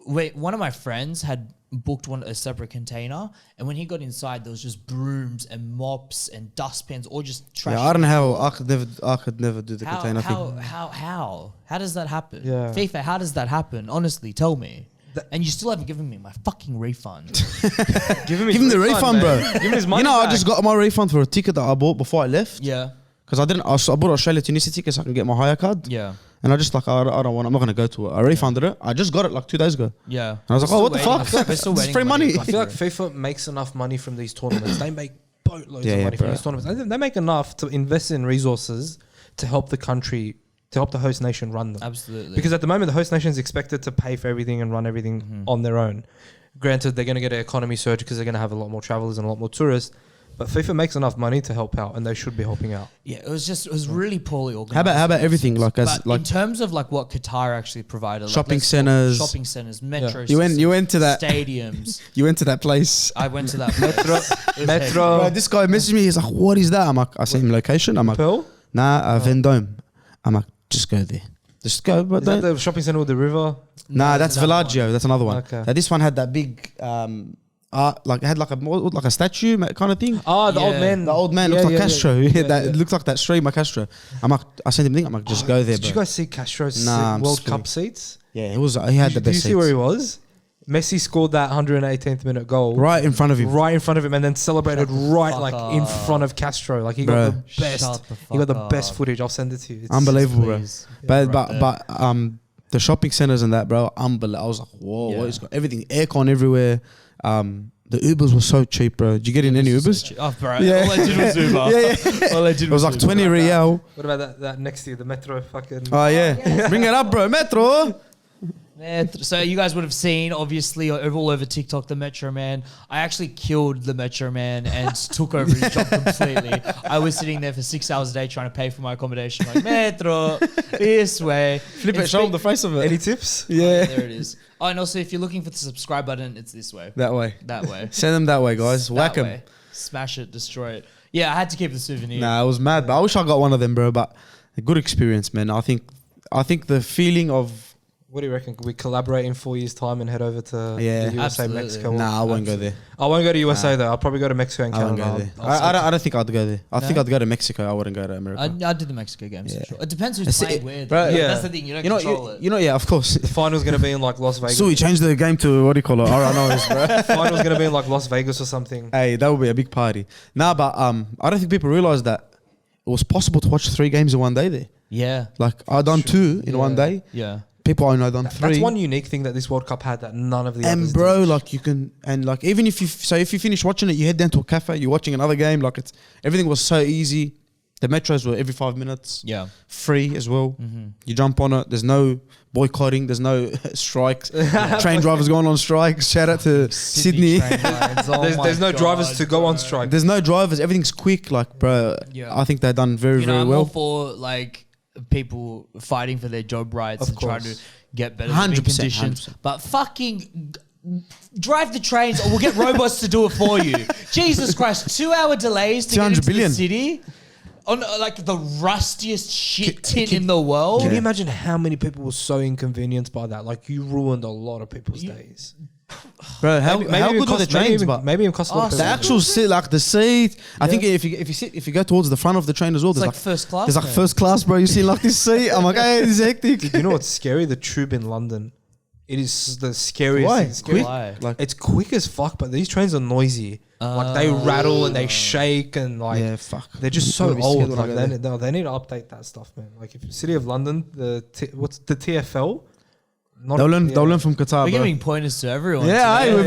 one of my friends had booked a separate container, and when he got inside, there was just brooms and mops and dustpans, or just trash. Yeah, I don't know how I could never do the container thing. How does that happen? Yeah. FIFA, how does that happen? Honestly, tell me. And you still haven't given me my fucking refund. give him the refund, bro. Give him his money. I just got my refund for a ticket that I bought before I left. Yeah. Because I bought Australia Tunisia ticket so I can get my hire card. Yeah. And I just like, I don't want, I'm not going to go to it. I refunded it. I just got it like 2 days ago. Yeah. And I was like, what the fuck? It's free money. I feel like FIFA makes enough money from these tournaments. They make boatloads of money from these tournaments. I think they make enough to invest in resources to help the country, to help the host nation run them. Absolutely. Because at the moment, the host nation is expected to pay for everything and run everything on their own. Granted, they're going to get an economy surge because they're going to have a lot more travelers and a lot more tourists. But FIFA makes enough money to help out, and they should be helping out. Yeah, it was really poorly organized. How about everything? Like in terms of like what Qatar actually provided, shopping centers, metro. You went to that stadiums. You went to that place. I went to that place. Metro. Bro, this guy messaged me. He's like, "What is that?" I'm like, "I sent him location." I'm like, Pearl? "Nah, Vendome." I'm like, "Just go there. Just go." But is that the shopping center with the river? Nah, that's Villaggio. That's another one. Okay. Now, this one had that big. Like it had like a statue kind of thing. Oh, the old man. The old man looks like Castro. It looks like that streamer Castro. I sent him a thing. I'm like, just go there. Did you guys see Castro's World Cup seats? Yeah, he had the best. Did you see where he was? Messi scored that 118th minute goal right in front of him, and then celebrated in front of Castro. Like he got the best. He got the best footage. I'll send it to you. It's unbelievable, bro. But the shopping centers and that, bro, unbelievable. I was like, whoa, what is got everything aircon everywhere. The Ubers were so cheap, bro. Did you get in any Ubers? Oh, bro. Yeah. All I did was Uber. All I did it was like 20 real. What about that next to you, the Metro fucking... Oh, yeah. Bring it up, bro. Metro. So you guys would have seen, obviously, all over TikTok, the Metro Man. I actually killed the Metro Man and took over his job completely. I was sitting there for 6 hours a day trying to pay for my accommodation. Like, Metro, this way. Flip it, show them the face of it. Any tips? Yeah. There it is. Oh, and also, if you're looking for the subscribe button, it's this way. That way. Send them that way, guys. Whack them. Smash it, destroy it. Yeah, I had to keep the souvenir. Nah, I was mad, but I wish I got one of them, bro. But a good experience, man. I think the feeling of... What do you reckon? Could we collaborate in 4 years' time and head over to the USA, absolutely. Mexico? Nah, I won't go there. I won't go to USA though. I'll probably go to Mexico and Canada. I won't go there. I don't think I'd go there. I think I'd go to Mexico. I wouldn't go to America. I'd do the Mexico games for sure. It depends who's playing where. Bro, That's the thing. You don't control it. Yeah, of course. The final's going to be in like Las Vegas. So we changed the game to, what do you call it? I know this, bro. The final's going to be in like Las Vegas or something. Hey, that would be a big party. Nah, but I don't think people realize that it was possible to watch 3 games in one day there. Yeah. Like, I done 2 in one day. Yeah. People I know done 3. That's one unique thing that this World Cup had that none of the others And bro, did. like you can, and like even if you finish watching it, you head down to a cafe, you're watching another game. Like everything was so easy. The metros were every 5 minutes. Yeah. Free as well. You jump on it. There's no boycotting. There's no strikes. Train drivers going on strikes. Shout out to Sydney. There's no drivers to go on strike. There's no drivers. Everything's quick. Like, bro, I think they've done very, very I'm well. all for like people fighting for their job rights and trying to get better living 100%, conditions. 100%. But fucking drive the trains or we'll get robots to do it for you. Jesus Christ, 2-hour delays to get into the city on like the rustiest shit tin in the world. Can you imagine how many people were so inconvenienced by that? Like you ruined a lot of people's days. Bro, how good are the trains? But maybe it costs a lot. The actual seat, like the seat. I think if you go towards the front of the train as well, there's like first class. There's like first class, bro. You see like this seat. I'm like, hey, this is hectic. Dude, you know what's scary? The tube in London. It is the scariest. Why? Quick. Like, it's quick as fuck, but these trains are noisy. Like they rattle and they shake and like they're just so old. Like they need to update that stuff, man. Like if City of London, what's the TFL? They'll learn from Qatar. We're giving pointers to everyone. Yeah, we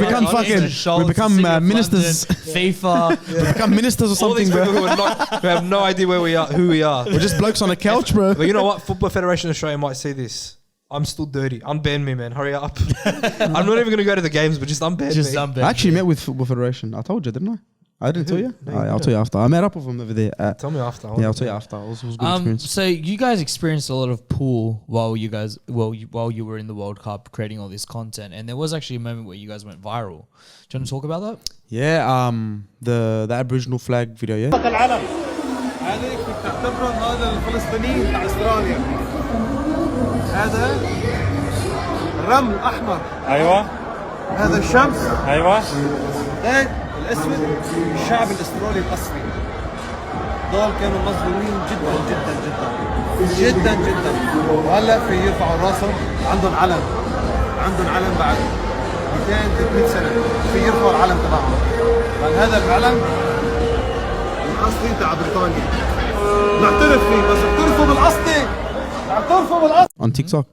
become ministers. FIFA. We become ministers or something, bro. bro. Who have no idea who we are. We're just blokes on a couch, bro. But you know what? Football Federation Australia might see this. I'm still dirty. Unban me, man. Hurry up. I'm not even going to go to the games, but just unban me. I actually met with Football Federation. I told you, didn't I didn't tell you? No, I'll tell you after. I met up with them over there. Tell me after. I'll tell you after. It was a good experience. So you guys experienced a lot of pool while you were in the World Cup creating all this content, and there was actually a moment where you guys went viral. Do you want to talk about that? Yeah, the Aboriginal flag video, yeah. هذا الرمل احمر. ايوه. هذا الشمس. ايوه. هيك الاسود الشعب الاسترالي الاصلي. دول كانوا مظلومين جدا جدا جدا جدا جدا. وهلا في يرفعوا راسهم. عندهم علم بعد 200 300 سنه في يرفعوا العلم تبعهم. هذا العلم الاصلي تبع بريطانيا. نعترف فيه بس اعترفوا بالاصلي. On TikTok.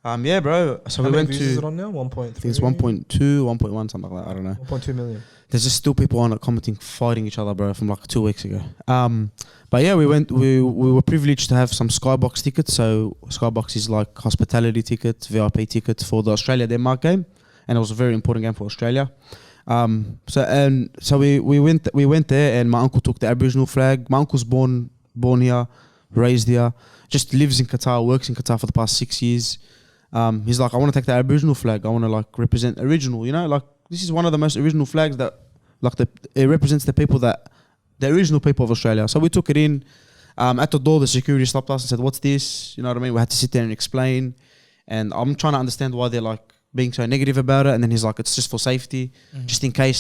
Yeah, bro. So we went to. Is it on now? 1.3. I think it's 1.2, 1.1, something like that. I don't know. 1.2 million. There's just still people on it commenting, fighting each other, bro, from like 2 weeks ago. But yeah, we were privileged to have some Skybox tickets. So Skybox is like hospitality tickets, VIP tickets for the Australia-Denmark game, and it was a very important game for Australia. So we went there, and my uncle took the Aboriginal flag. My uncle's born here, raised here. Just lives in Qatar, works in Qatar for the past 6 years. He's like, I want to take the Aboriginal flag. I want to like represent original, you know, like this is one of the most original flags that like it represents the original people of Australia. So we took it in. At the door, the security stopped us and said, what's this? You know what I mean? We had to sit there and explain. And I'm trying to understand why they're like being so negative about it. And then he's like, it's just for safety, just in case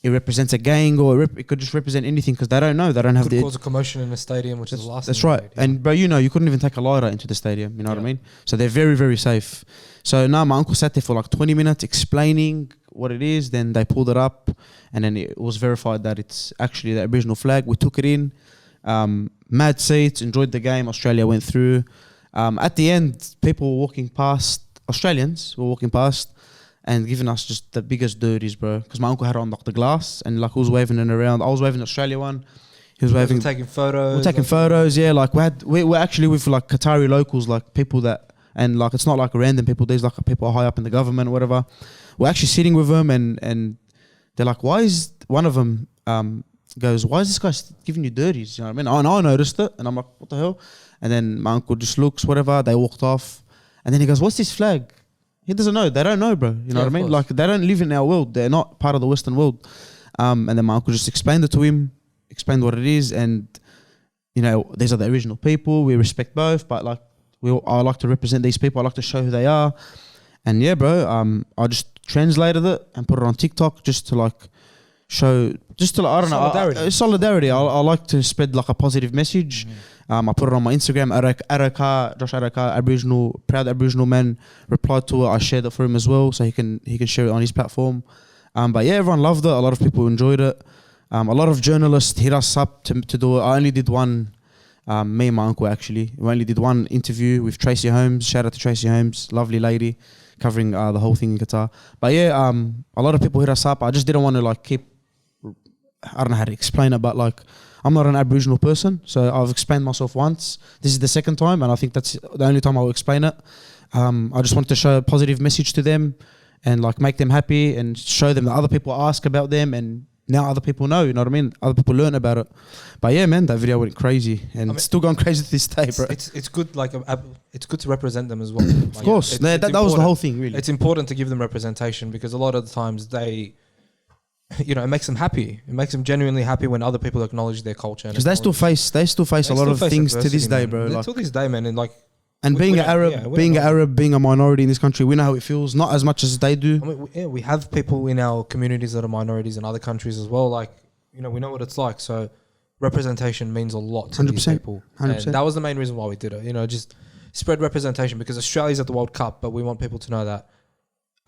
it represents a gang or it could just represent anything because they don't know. They don't have could cause a commotion in the stadium, which is the last thing. That's right. And bro, you know, you couldn't even take a lighter into the stadium. You know what I mean? So they're very, very safe. So now my uncle sat there for like 20 minutes explaining what it is. Then they pulled it up and then it was verified that it's actually the Aboriginal flag. We took it in. Mad seats, enjoyed the game. Australia went through. At the end, people were walking past, Australians were walking past and giving us just the biggest dirties, bro. Because my uncle had on like the glass and like he was waving it around. I was waving the Australia one. He was waving. Taking photos. We're taking photos, yeah. Like we're actually with like Qatari locals, like people that, and like it's not like random people. There's like people high up in the government or whatever. We're actually sitting with them and they're like, why is one of them goes, why is this guy giving you dirties? You know what I mean? And I noticed it and I'm like, what the hell? And then my uncle just looks, whatever. They walked off and then he goes, what's this flag? He doesn't know. They don't know, bro. You know what I mean? Like, they don't live in our world. They're not part of the Western world. And then my uncle just explained it to him, explained what it is. And, you know, these are the original people. We respect both. But, like, I like to represent these people. I like to show who they are. And, yeah, bro, I just translated it and put it on TikTok just to, like, show... Just to, like, I don't know... Solidarity. I like to spread, like, a positive message. I put it on my Instagram. Josh Araka, Aboriginal, proud Aboriginal man, replied to it. I shared it for him as well, so he can share it on his platform. But yeah, everyone loved it. A lot of people enjoyed it. A lot of journalists hit us up to do it. I only did one. Me and my uncle actually. We only did one interview with Tracy Holmes. Shout out to Tracy Holmes, lovely lady, covering the whole thing in Qatar. But yeah, a lot of people hit us up. I just didn't want to like keep. I don't know how to explain it, but like. I'm not an Aboriginal person, so I've explained myself once. This is the second time, and I think that's the only time I'll explain it. I just wanted to show a positive message to them and like make them happy and show them that other people ask about them and now other people know, you know what I mean? Other people learn about it. But yeah, man, that video went crazy and it's still going crazy to this day, bro. It's good, like it's good to represent them as well. Of course, that was the whole thing, really. It's important to give them representation because a lot of the times they... You know, it makes them happy. It makes them genuinely happy when other people acknowledge their culture. Because they still face a lot of things to this day, bro. Like, to this day, man. And like, And being an Arab, being a minority in this country, we know how it feels. Not as much as they do. I mean, we have people in our communities that are minorities in other countries as well. Like, we know what it's like. So representation means a lot to these people. 100%. And that was the main reason why we did it. Just spread representation, because Australia's at the World Cup, but we want people to know that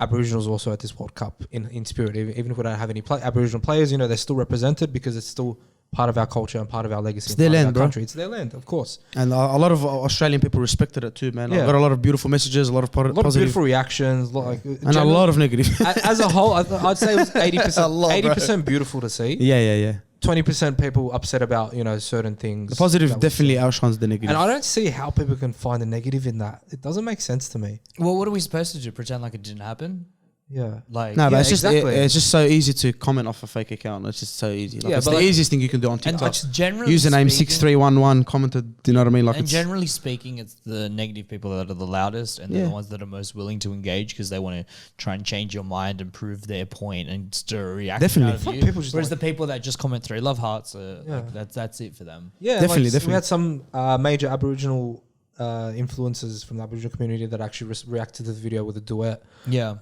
Aboriginals are also at this World Cup in spirit. Even if we don't have any Aboriginal players, they're still represented, because it's still part of our culture and part of our legacy. It's their land, bro. Country. It's their land, of course. And a lot of Australian people respected it too, man. I got a lot of beautiful messages, a lot of positive, beautiful reactions, and a lot of negative. As a whole, I'd say it was 80%. 80% beautiful to see. Yeah. 20% people upset about certain things. The positive definitely outshines the negative. And I don't see how people can find the negative in that. It doesn't make sense to me. Well, what are we supposed to do? Pretend like it didn't happen? Yeah. But it's just it's just so easy to comment off a fake account. It's just so easy. It's the easiest thing you can do on TikTok. And generally username 6311 commented. Do you know what I mean? And generally speaking, it's the negative people that are the loudest, and they're the ones that are most willing to engage, because they want to try and change your mind and prove their point and stir a reaction out of you. Whereas the people that just comment through love hearts, that's it for them. Yeah, definitely. We had some major Aboriginal influencers from the Aboriginal community that actually reacted to the video with a duet. Yeah.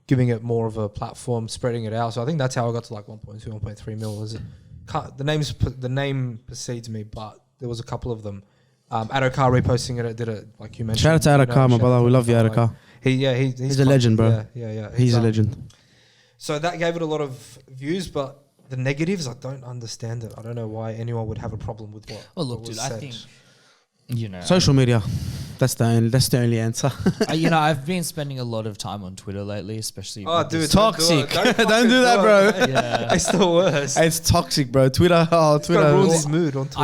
Giving it more of a platform, spreading it out. So I think that's how I got to like 1.2, 1.3 mil. The name precedes me, but there was a couple of them. Adokar reposting it, did it like you mentioned. Shout out to Adokar, my brother. We love you, Adokar. He's a legend, bro. Yeah. He's a legend. So that gave it a lot of views, but the negatives, I don't understand it. I don't know why anyone would have a problem with what. Well, look, dude, I think. Social media, that's the only answer. I've been spending a lot of time on Twitter lately, especially. Oh, dude, toxic! Don't do that, bro. Yeah. It's the worst. It's toxic, bro. Twitter. Twitter ruins his mood on Twitter.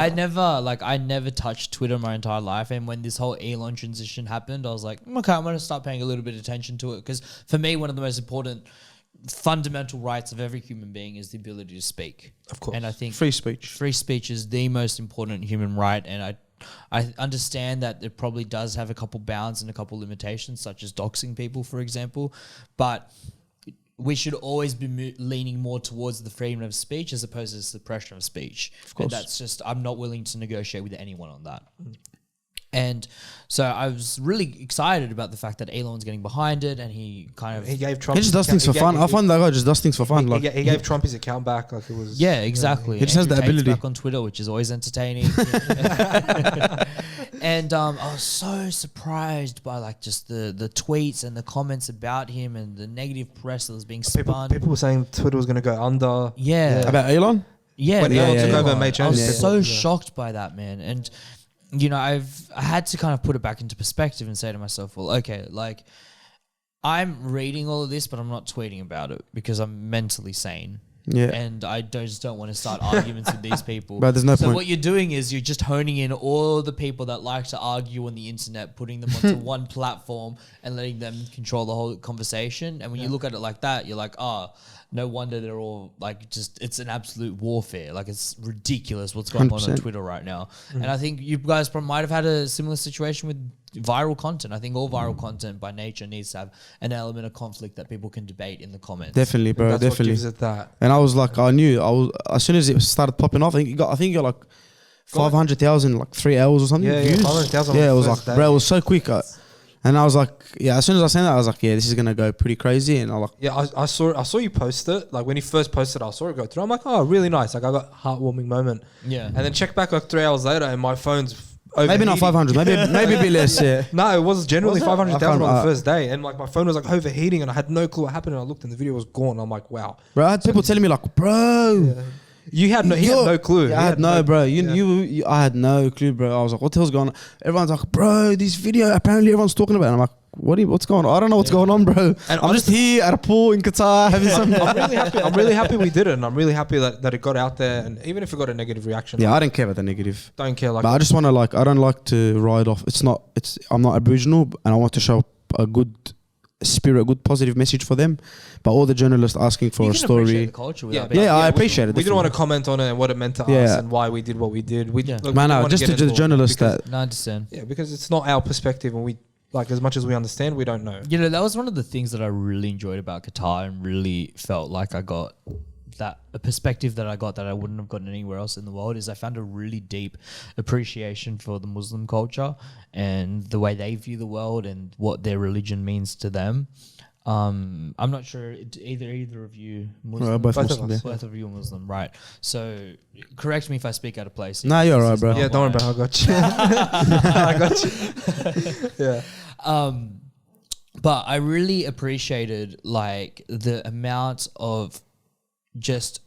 I never touched Twitter my entire life, and when this whole Elon transition happened, I was like, okay, I'm gonna start paying a little bit of attention to it, because for me, one of the most important fundamental rights of every human being is the ability to speak. Of course. And I think free speech is the most important human right, and I understand that it probably does have a couple bounds and a couple limitations, such as doxing people, for example, but we should always be leaning more towards the freedom of speech as opposed to the suppression of speech. Of course. And that's just, I'm not willing to negotiate with anyone on that. And so I was really excited about the fact that Elon's getting behind it, and he gave Trump. He just does things for fun. I find that guy just does things for fun. He gave Trump his account back, like it was. Yeah, exactly. He just has the ability back on Twitter, which is always entertaining. And I was so surprised by like just the tweets and the comments about him and the negative press that was being spun. People were saying Twitter was going to go under. Yeah. About Elon. Yeah. When Elon took over and made changes. I was so shocked by that, man, and. I had to kind of put it back into perspective and say to myself, well, okay, like I'm reading all of this, but I'm not tweeting about it because I'm mentally sane. Yeah. And I just don't want to start arguments with these people. But there's no so point. what you're doing is you're just honing in all the people that like to argue on the internet, putting them onto one platform and letting them control the whole conversation. And when you look at it like that, you're like, no wonder they're all like it's an absolute warfare. Like it's ridiculous what's going 100%. on Twitter right now. And I think you guys might have had a similar situation with viral content. I think all viral content by nature needs to have an element of conflict that people can debate in the comments. Definitely, bro. That's Definitely. What gives it that. And I was like, as soon as it started popping off, I think you got like 500,000 like 3 hours or something. Yeah, views. 500,000. Yeah, it was like, bro, it was so quick. And I was like, as soon as I seen that, I was like, this is gonna go pretty crazy. And I saw you post it. Like when you first posted it, I saw it go through. I'm like, oh, really nice. Like I got a heartwarming moment. Yeah. And then check back like 3 hours later, and my phone's overheating. Maybe not 500, maybe a bit less. Yeah. No, it was generally 500,000 on the I first day, and like my phone was like overheating, and I had no clue what happened. And I looked, and the video was gone. I'm like, wow. Bro, I had people telling me like, bro. Yeah. He had no clue. Yeah, I had no, bro. I had no clue, bro. I was like, what the hell's going on? Everyone's like, bro, this video, apparently everyone's talking about it. And I'm like, what's going on? I don't know what's going on, bro. And I'm just here at a pool in Qatar having some. I'm really happy we did it, and I'm really happy that it got out there. And even if it got a negative reaction, yeah, I don't care about the negative. Don't care. Like, but I just want to I don't like to ride off. I'm not Aboriginal, and I want to show a good spirit, a good positive message for them. But all the journalists asking for a story. The culture I appreciate it. We didn't want to comment on it and what it meant to us and why we did what we did. Just the journalists that. No, I understand. Yeah, because it's not our perspective, and we. Like, as much as we understand, we don't know. That was one of the things that I really enjoyed about Qatar and really felt like I got a perspective that I got that I wouldn't have gotten anywhere else in the world is I found a really deep appreciation for the Muslim culture and the way they view the world and what their religion means to them. I'm not sure either of you Muslim. Both Muslim, both of you are Muslim, right? So correct me if I speak out of place. Nah, you're right, bro. Yeah, don't worry, bro. I got you. I got you. Yeah. But I really appreciated like the amount of just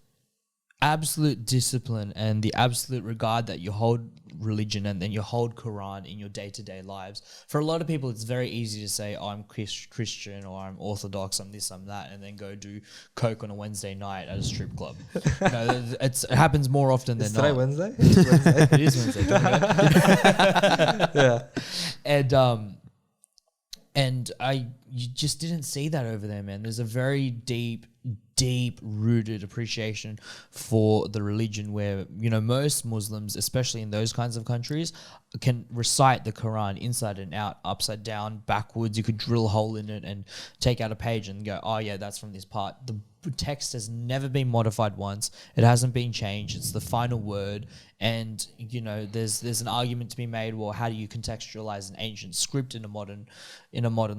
absolute discipline and the absolute regard that you hold religion and then you hold Quran in your day-to-day lives. For a lot of people, it's very easy to say, oh, I'm Christian or I'm Orthodox, I'm this, I'm that, and then go do coke on a Wednesday night at a strip club. You know, it happens more often than not. Today Wednesday? It is Wednesday. Yeah. And you just didn't see that over there, man. There's a very deep rooted appreciation for the religion where, you know, most Muslims, especially in those kinds of countries, can recite the Quran inside and out, upside down, backwards. You could drill a hole in it and take out a page and go, oh yeah, that's from this part. The text has never been modified once. It hasn't been changed. It's the final word. And, you know, there's an argument to be made, well, how do you contextualize an ancient script in a modern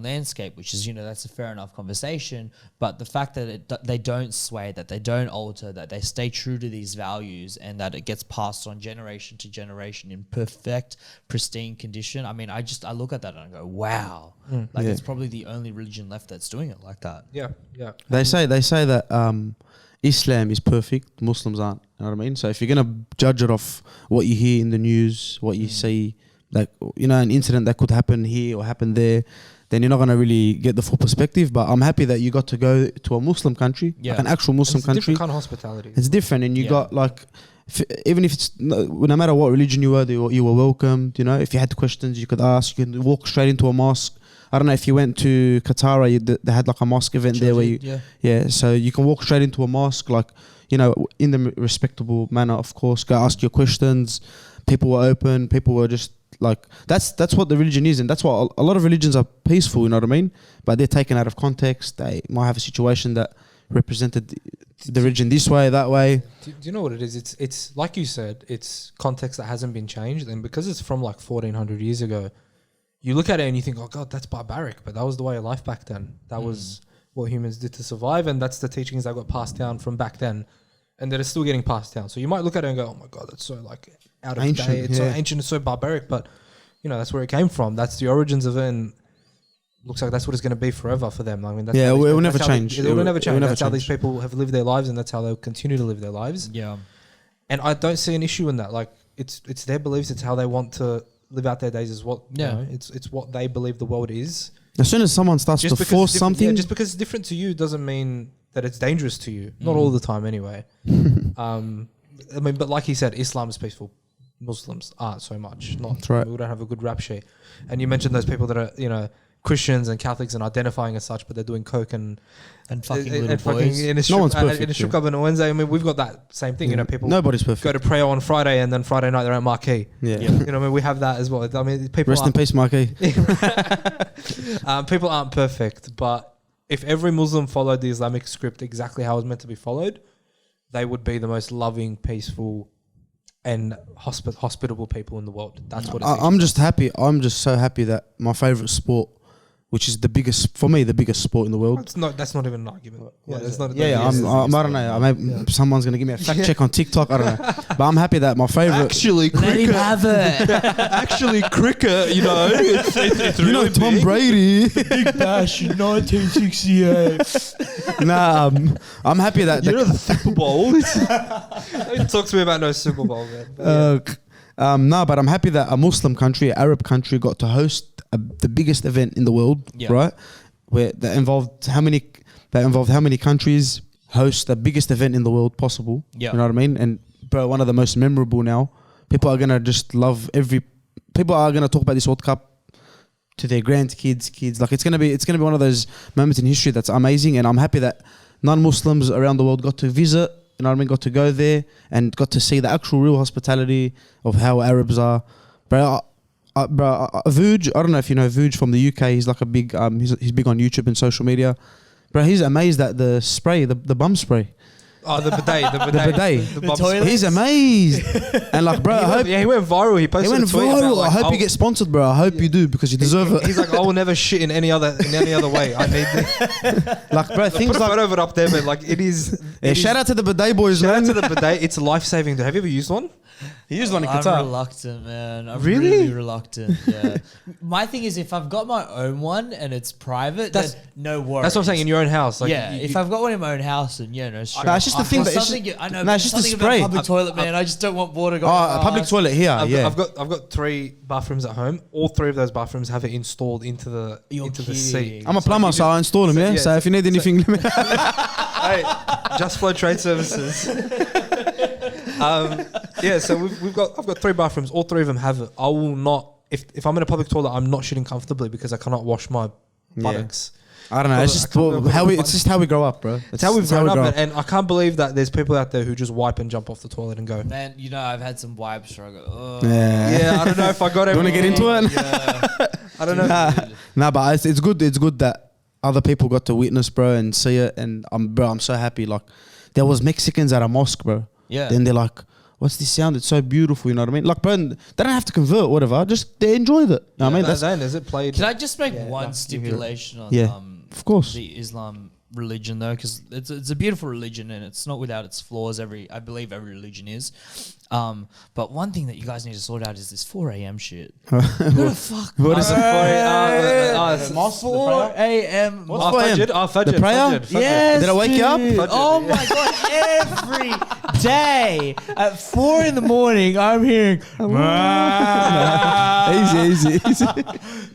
landscape, which is, you know, that's a fair enough conversation. But the fact that they don't sway, that they don't alter, that they stay true to these values and that it gets passed on generation to generation in perfect, pristine condition. I mean, I look at that and I go, wow. It's probably the only religion left that's doing it like that. Yeah, yeah. They say that Islam is perfect, Muslims aren't. You know what I mean? So if you're gonna judge it off what you hear in the news, what you see, like, you know, an incident that could happen here or happen there, then you're not gonna really get the full perspective. But I'm happy that you got to go to a Muslim country, like an actual Muslim country. It's a different kind of hospitality. It's different, and you got like, even if it's no matter what religion you were, you were welcomed. You know, if you had questions, you could ask. You could walk straight into a mosque. I don't know if you went to Qatar, they had like a mosque event there where you, so you can walk straight into a mosque, like, you know, in the respectable manner, of course. Go ask your questions. People were open. People were just like, that's what the religion is, and that's what a lot of religions are peaceful. You know what I mean? But they're taken out of context. They might have a situation that represented the religion this way, that way. Do you know what it is? It's like you said, it's context that hasn't been changed, and because it's from like 1400 years ago. You look at it and you think, oh God, that's barbaric. But that was the way of life back then. That was what humans did to survive. And that's the teachings that got passed down from back then. And that are still getting passed down. So you might look at it and go, oh my God, that's so like out of ancient, date. It's so ancient, it's so barbaric. But, you know, that's where it came from. That's the origins of it. And looks like that's what it's going to be forever for them. I mean, that's it will never change. It will never change. That's how these people have lived their lives, and that's how they'll continue to live their lives. Yeah. And I don't see an issue in that. Like, it's their beliefs. It's how they want to live out their days, is what, you know, it's what they believe the world is. As soon as someone starts to force something, just because it's different to you doesn't mean that it's dangerous to you. Not all the time, anyway. I mean, but like he said, Islam is peaceful. Muslims aren't so much. That's right. We don't have a good rap sheet. And you mentioned those people that are, you know, Christians and Catholics and identifying as such, but they're doing coke and fucking little boys. In a strip club on a Wednesday. I mean, we've got that same thing. You know, people. Nobody's perfect. Go to prayer on Friday, and then Friday night they're at Marquee. Yeah. You know, I mean, we have that as well. I mean, people. Rest in peace, Marquee. People aren't perfect, but if every Muslim followed the Islamic script exactly how it was meant to be followed, they would be the most loving, peaceful, and hospitable people in the world. That's what I'm just happy. I'm just so happy that my favorite sport, which is the biggest for me, the biggest sport in the world. That's not even an argument. I don't know. Someone's gonna give me a fact check on TikTok. I don't know, but I'm happy that my favorite. Actually, cricket. Actually, cricket. You know, it's you know Tom Brady. Big Bash in 1968. Nah, I'm happy that you know the Super Bowl. Don't talk to me about no Super Bowl, man. No, but I'm happy that a Muslim country, an Arab country, got to host the biggest event in the world, right? Where that involved how many countries host the biggest event in the world possible. You know what I mean? And bro, one of the most memorable now. People are gonna just love people are gonna talk about this World Cup to their grandkids, kids. Like it's gonna be one of those moments in history that's amazing. And I'm happy that non-Muslims around the world got to visit. You know what I mean? Got to go there and got to see the actual real hospitality of how Arabs are. Bro, Vuj, I don't know if you know Vuj from the UK. He's like a big, he's big on YouTube and social media. Bro, he's amazed at the spray, the bum spray. Oh, the bidet. The bidet. The The bum toilet. spray. He's amazed. And like, bro, I hope He went viral. He posted he went a tweet about, viral. like, I hope you get sponsored, bro. I hope you do because you deserve it. He's like, I will never shit in any other way. I need this. Like, bro, Put things a like photo of it up there, but like it is. yeah, shout out to the bidet boys, Shout out man. to the bidet. It's life saving. Have you ever used one? He used one in I'm Qatar. reluctant, man. I'm Really? really reluctant. Yeah. My thing is, if I've got my own one and it's private, That's- then no worries. That's what I'm saying. In your own house, like yeah, if I've got one in my own house, then yeah, no stress. No, it's just the thing Or that it's something. just- I know. no, but it's just the something spray. about public toilet, man. I just don't want water going. Oh, a public toilet here. I've got 3 bathrooms at home. All 3 of those bathrooms have it installed into the You're into the kidding. seat. I'm a plumber, so I install them. so, Yeah. yeah, So if you need anything, let me. Hey, Just Flow Trade Services. Yeah, so I've got 3 bathrooms. All 3 of them have it. I will not. If I'm in a public toilet, I'm not shitting comfortably because I cannot wash my buttocks. I don't know. It's just it's just how we grow up, bro. It's how we've grown up, grow and I can't believe that there's people out there who just wipe and jump off the toilet and go. Man, you know, I've had some wipes where I go, oh. Yeah. Yeah, I don't know if I got it. You want to get into it? Yeah. I don't know. Nah, but it's good. It's good that other people got to witness, bro, and see it. And I'm so happy. Like, there was Mexicans at a mosque, bro. Yeah. Then they're like, "What's this sound? It's so beautiful." You know what I mean? Like, bro, they don't have to convert, whatever. Just they enjoyed it. You know what I mean? That's Is it played? Can I just make one you hear it. stipulation on Yeah, of course. the Islam religion though, because it's a beautiful religion and it's not without its flaws. I believe every religion is. But one thing that you guys need to sort out is this 4 a.m. shit. You gotta fuck. What is it? 4 a.m. What's 4 a.m.? Fajr. The prayer? Fajr. Yes, Did I wake you up? dude. Fajr, Oh my god! Every day at 4 in the morning, I'm hearing, Easy.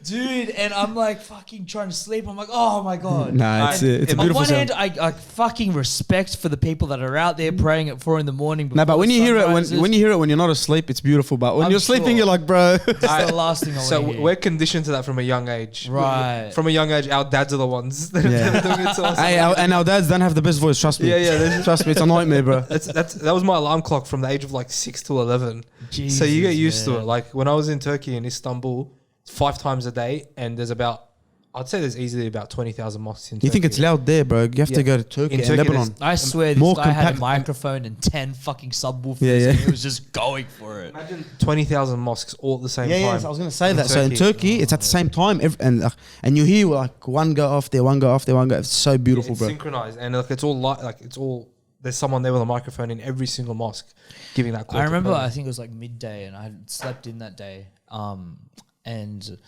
dude, and I'm like fucking trying to sleep. I'm like, oh my god. Nah, it's a On beautiful one sound. hand, I fucking respect for the people that are out there praying at 4 in the morning. Nah, but before when the you hear it, sun rises. when you hear it when you're not asleep, it's beautiful. But when I'm you're sleeping, sure. you're like, bro. It's the last thing I want So to hear. we're conditioned to that from a young age. Right. From a young age, our dads are the ones that Yeah. are doing it to us. Hey, and our dads don't have the best voice. Trust me. Yeah. Trust me, it's a nightmare, bro. That was my alarm clock from the age of like 6 to 11. So you get used to it. Like when I was in Turkey in Istanbul, 5 times a day, and I'd say there's easily about 20,000 mosques in Turkey. You think it's loud there, bro? You have to go to Turkey In and Turkey, Lebanon. I swear, this More guy had a compact- microphone and 10 fucking subwoofers. Yeah. And he was just going for it. Imagine 20,000 mosques all at the same Yeah, time. I was gonna say In that. So in Turkey, it's at the same time, and you hear like one go off there, one go off there, one go. It's so beautiful, It's bro. synchronized, and like it's all. There's someone there with a microphone in every single mosque, giving that call. I to remember, prayer. I think it was like midday, and I had slept in that day. And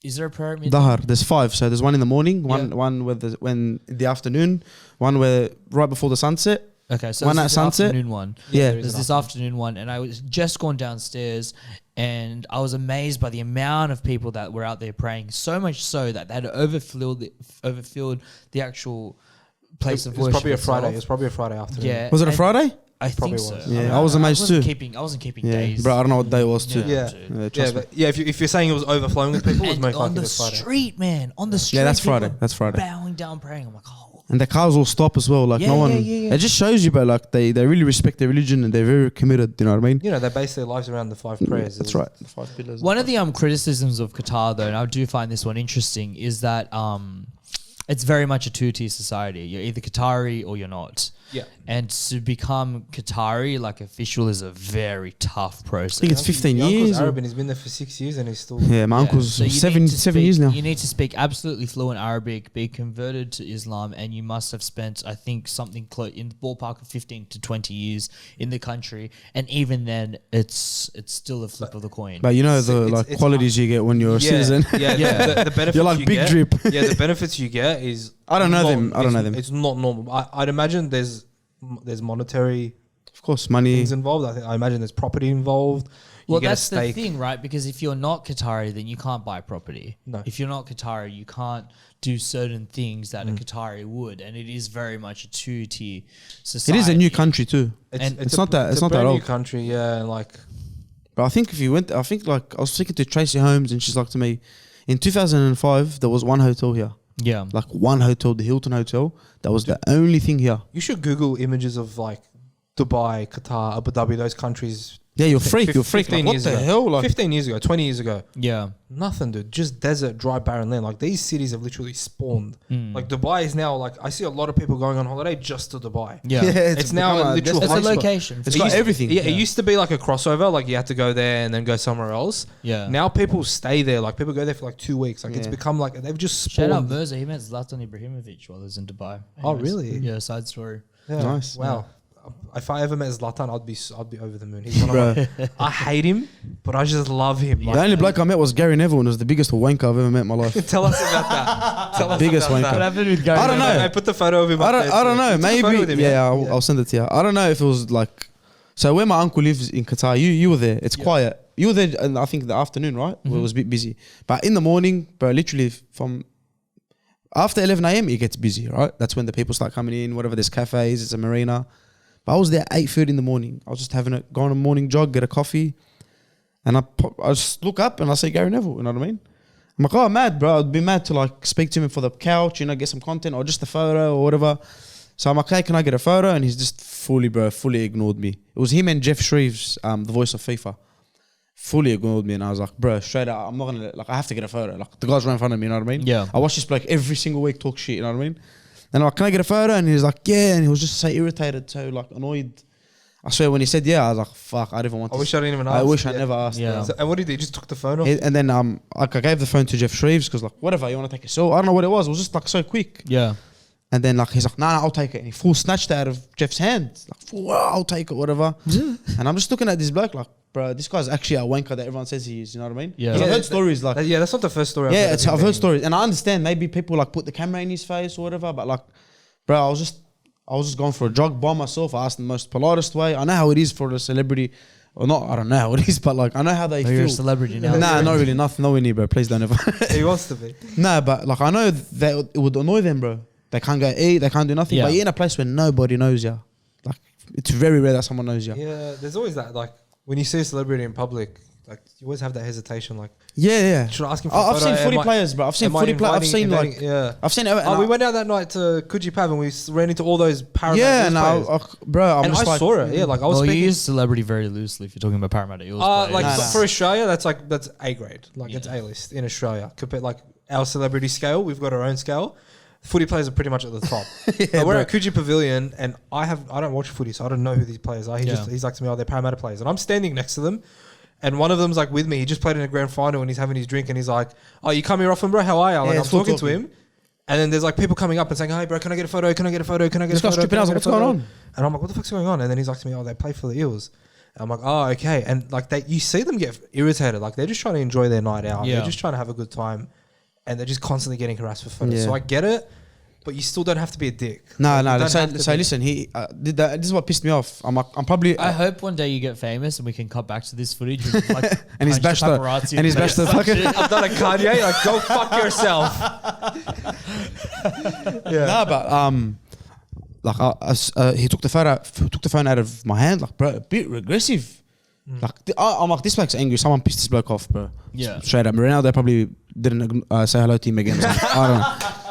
is there a prayer at midday? Dahar. There's 5. So there's one in the morning, one Yeah. one when in the afternoon, one where right before the sunset. Okay, so One this at is the sunset? afternoon one. Yeah. there is There's an this afternoon one, and I was just gone downstairs, and I was amazed by the amount of people that were out there praying. So much so that they had overfilled the actual place of It was worship. probably a itself. Friday. It was probably a Friday afternoon. Yeah, Was it a and Friday? I Probably think so. was. Yeah, I was amazed wasn't too. I wasn't keeping Yeah, days. bro. I don't know what day it was too. Yeah. dude. Trust me. But if you're saying it was overflowing with people, it was And most on likely the this Friday. street, man, on the street. Yeah, that's people Friday. That's Friday. Bowing down, praying. I'm like, oh, And the cars will stop as well. Like Yeah, no one. yeah. It just shows you, bro. Like they really respect their religion and they're very committed. You know what I mean? You know, they base their lives around the 5 prayers. That's right. The 5 pillars. One of the criticisms of Qatar, though, and I do find this one interesting, is that it's very much a 2-tier society. You're either Qatari or you're not. Yeah. And to become Qatari, like official, is a very tough process. I think it's 15 My uncle's years. Arab and he's been there for 6 years and he's still. Yeah, my uncle's So you need 7 to 7 speak- years now. You need to speak absolutely fluent Arabic, be converted to Islam, and you must have spent, I think, something in the ballpark of 15 to 20 years in the country. And even then, it's still a flip of the coin. But you know the it's qualities you get when you're a citizen. Yeah, Yeah. The benefits You're like you big get, drip. Yeah, the benefits you get is. I don't know them. I don't it's- know them. It's not normal. I'd imagine there's monetary Of course, money. things involved. I imagine there's property involved. You Well, get a that's the stake. thing, right? Because if you're not Qatari, then you can't buy property. No. If you're not Qatari, you can't do certain things that a Qatari would, and it is very much a 2-tier It society. is a new country too. And it's not that- it's not that brand new old. country. Yeah, and like But I think if you went, I think like I was speaking to Tracy Holmes and she's like to me, in 2005 there was one hotel here, Yeah. like one hotel, the Hilton Hotel. That was the only thing here. you should Google images of like Dubai, Qatar, Abu Dhabi, those countries Yeah, you're freak. You're freak. 15 Like, years what the ago. hell? Like, 15 years ago, 20 years ago. Yeah. Nothing, dude. Just desert, dry, barren land. Like these cities have literally spawned. Like Dubai is now like I see a lot of people going on holiday just to Dubai. Yeah. It's now a literal It's a hotspot. location. It's got everything. Yeah, it used to be like a crossover. Like you had to go there and then go somewhere else. Yeah. Now people stay there. Like people go there for like 2 weeks. Like it's become like they've just Shout out spawned. Mirza. He met Zlatan Ibrahimovic while he was in Dubai. Oh, Anyways. really? Yeah. Side story. Yeah. Nice. Wow. If I ever met Zlatan, I'd be over the moon. He's one of my, I hate him, but I just love him. The only bloke I met was Gary Neville, and it was the biggest wanker I've ever met in my life. Tell us about that. Tell us Biggest about wanker. that. What happened with Gary? I don't know. I put the photo of him. I don't know. Took the photo with Maybe. him, I'll send it to you. I don't know if it was like. So where my uncle lives in Qatar, you were there. It's quiet. You were there, and I think the afternoon, right? Where it was a bit busy. But in the morning, bro, literally from after 11 a.m. it gets busy, right? That's when the people start coming in. Whatever, there's cafes, it's a marina. But I was there at 8:30 in the morning. I was just go on a morning jog, get a coffee, and I just look up and I say Gary Neville. You know what I mean? I'm like, oh, mad, bro. I'd be mad to like speak to him for the couch, get some content or just a photo or whatever. So I'm like, hey, can I get a photo? And he's just fully ignored me. It was him and Jeff Shreves, the voice of FIFA. Fully ignored me, and I was like, bro, straight out, I'm not gonna I have to get a photo. Like the guy's right in front of me, you know what I mean? Yeah. I watch this bloke every single week talk shit, you know what I mean? And I'm like, can I get a photo? And he's like, yeah. And he was just so irritated, so like annoyed. I swear when he said yeah, I was like, fuck, I didn't want to. I wish I didn't even ask. I wish I never asked. Yeah. So, and what did he? Just took the phone off? And then I gave the phone to Jeff Shreves because like, whatever, you want to take a selfie? I don't know what it was. It was just like so quick. Yeah. And then like he's like, nah, I'll take it. And he full snatched it out of Jeff's hand. Like, I'll take it, whatever. And I'm just looking at this bloke like, bro, this guy's actually a wanker that everyone says he is. You know what I mean? Yeah. I've heard stories like. Yeah, that's not the first story. I've heard stories, and I understand maybe people like put the camera in his face or whatever, but like, bro, I was just going for a jog by myself. I asked the most politest way. I know how it is for a celebrity, or not. I don't know how it is, but like I know how they feel. You're a celebrity now. Nah, not really. Nothing. Nowhere near, bro. Please don't ever. He wants to be. Nah, but like I know that it would annoy them, bro. They can't go eat. They can't do nothing. Yeah. But you're in a place where nobody knows you. Like it's very rare that someone knows you. Yeah, there's always that. Like when you see a celebrity in public, like you always have that hesitation. Like, Yeah. should I ask him for a I've photo? seen footy players, bro. I've seen footy players. I've seen like, yeah. I've seen. Oh, we went out that night to Coogee Pav and we ran into all those Parramatta Yeah, Eels no, players. bro. I'm And just I like, saw it. Yeah, like I was Well, you speaking. use celebrity very loosely if you're talking about Parramatta Eels. Like players. Nah. for Australia, that's A grade. Like it's A list in Australia. Compared like our celebrity scale, we've got our own scale. Footy players are pretty much at the top. But we're at Coogee Pavilion, and I don't watch footy, so I don't know who these players are. He's like to me, oh, they're Parramatta players, and I'm standing next to them, and one of them's like with me. He just played in a grand final, and he's having his drink, and he's like, "Oh, you come here often, bro? How are you?" Like Yeah, I'm full talking to him, and then there's like people coming up and saying, "Hey, bro, can I get a photo? Can I get a photo? Can I get This a photo?" guy's tripping out. What's going on? And I'm like, "What the fuck's going on?" And then he's like to me, "Oh, they play for the Eels." I'm like, "Oh, okay." And like you see them get irritated, like they're just trying to enjoy their night out. Yeah. They're just trying to have a good time, and they're just constantly getting harassed for photos. Yeah. So I get it. But you still don't have to be a dick. No. You don't So have to be. listen, he did that. This is what pissed me off. I'm probably. I hope one day you get famous and we can cut back to this footage. And, like, And he's punch bashed the the- paparazzi and he's bashed the fucking. I've done a Kanye, like go fuck yourself. No, but like he took the phone out of my hand, like, bro, a bit regressive. Like I'm like, this bloke's angry. Someone pissed this bloke off, bro. Yeah. Straight up. Now they probably didn't say hello to him again.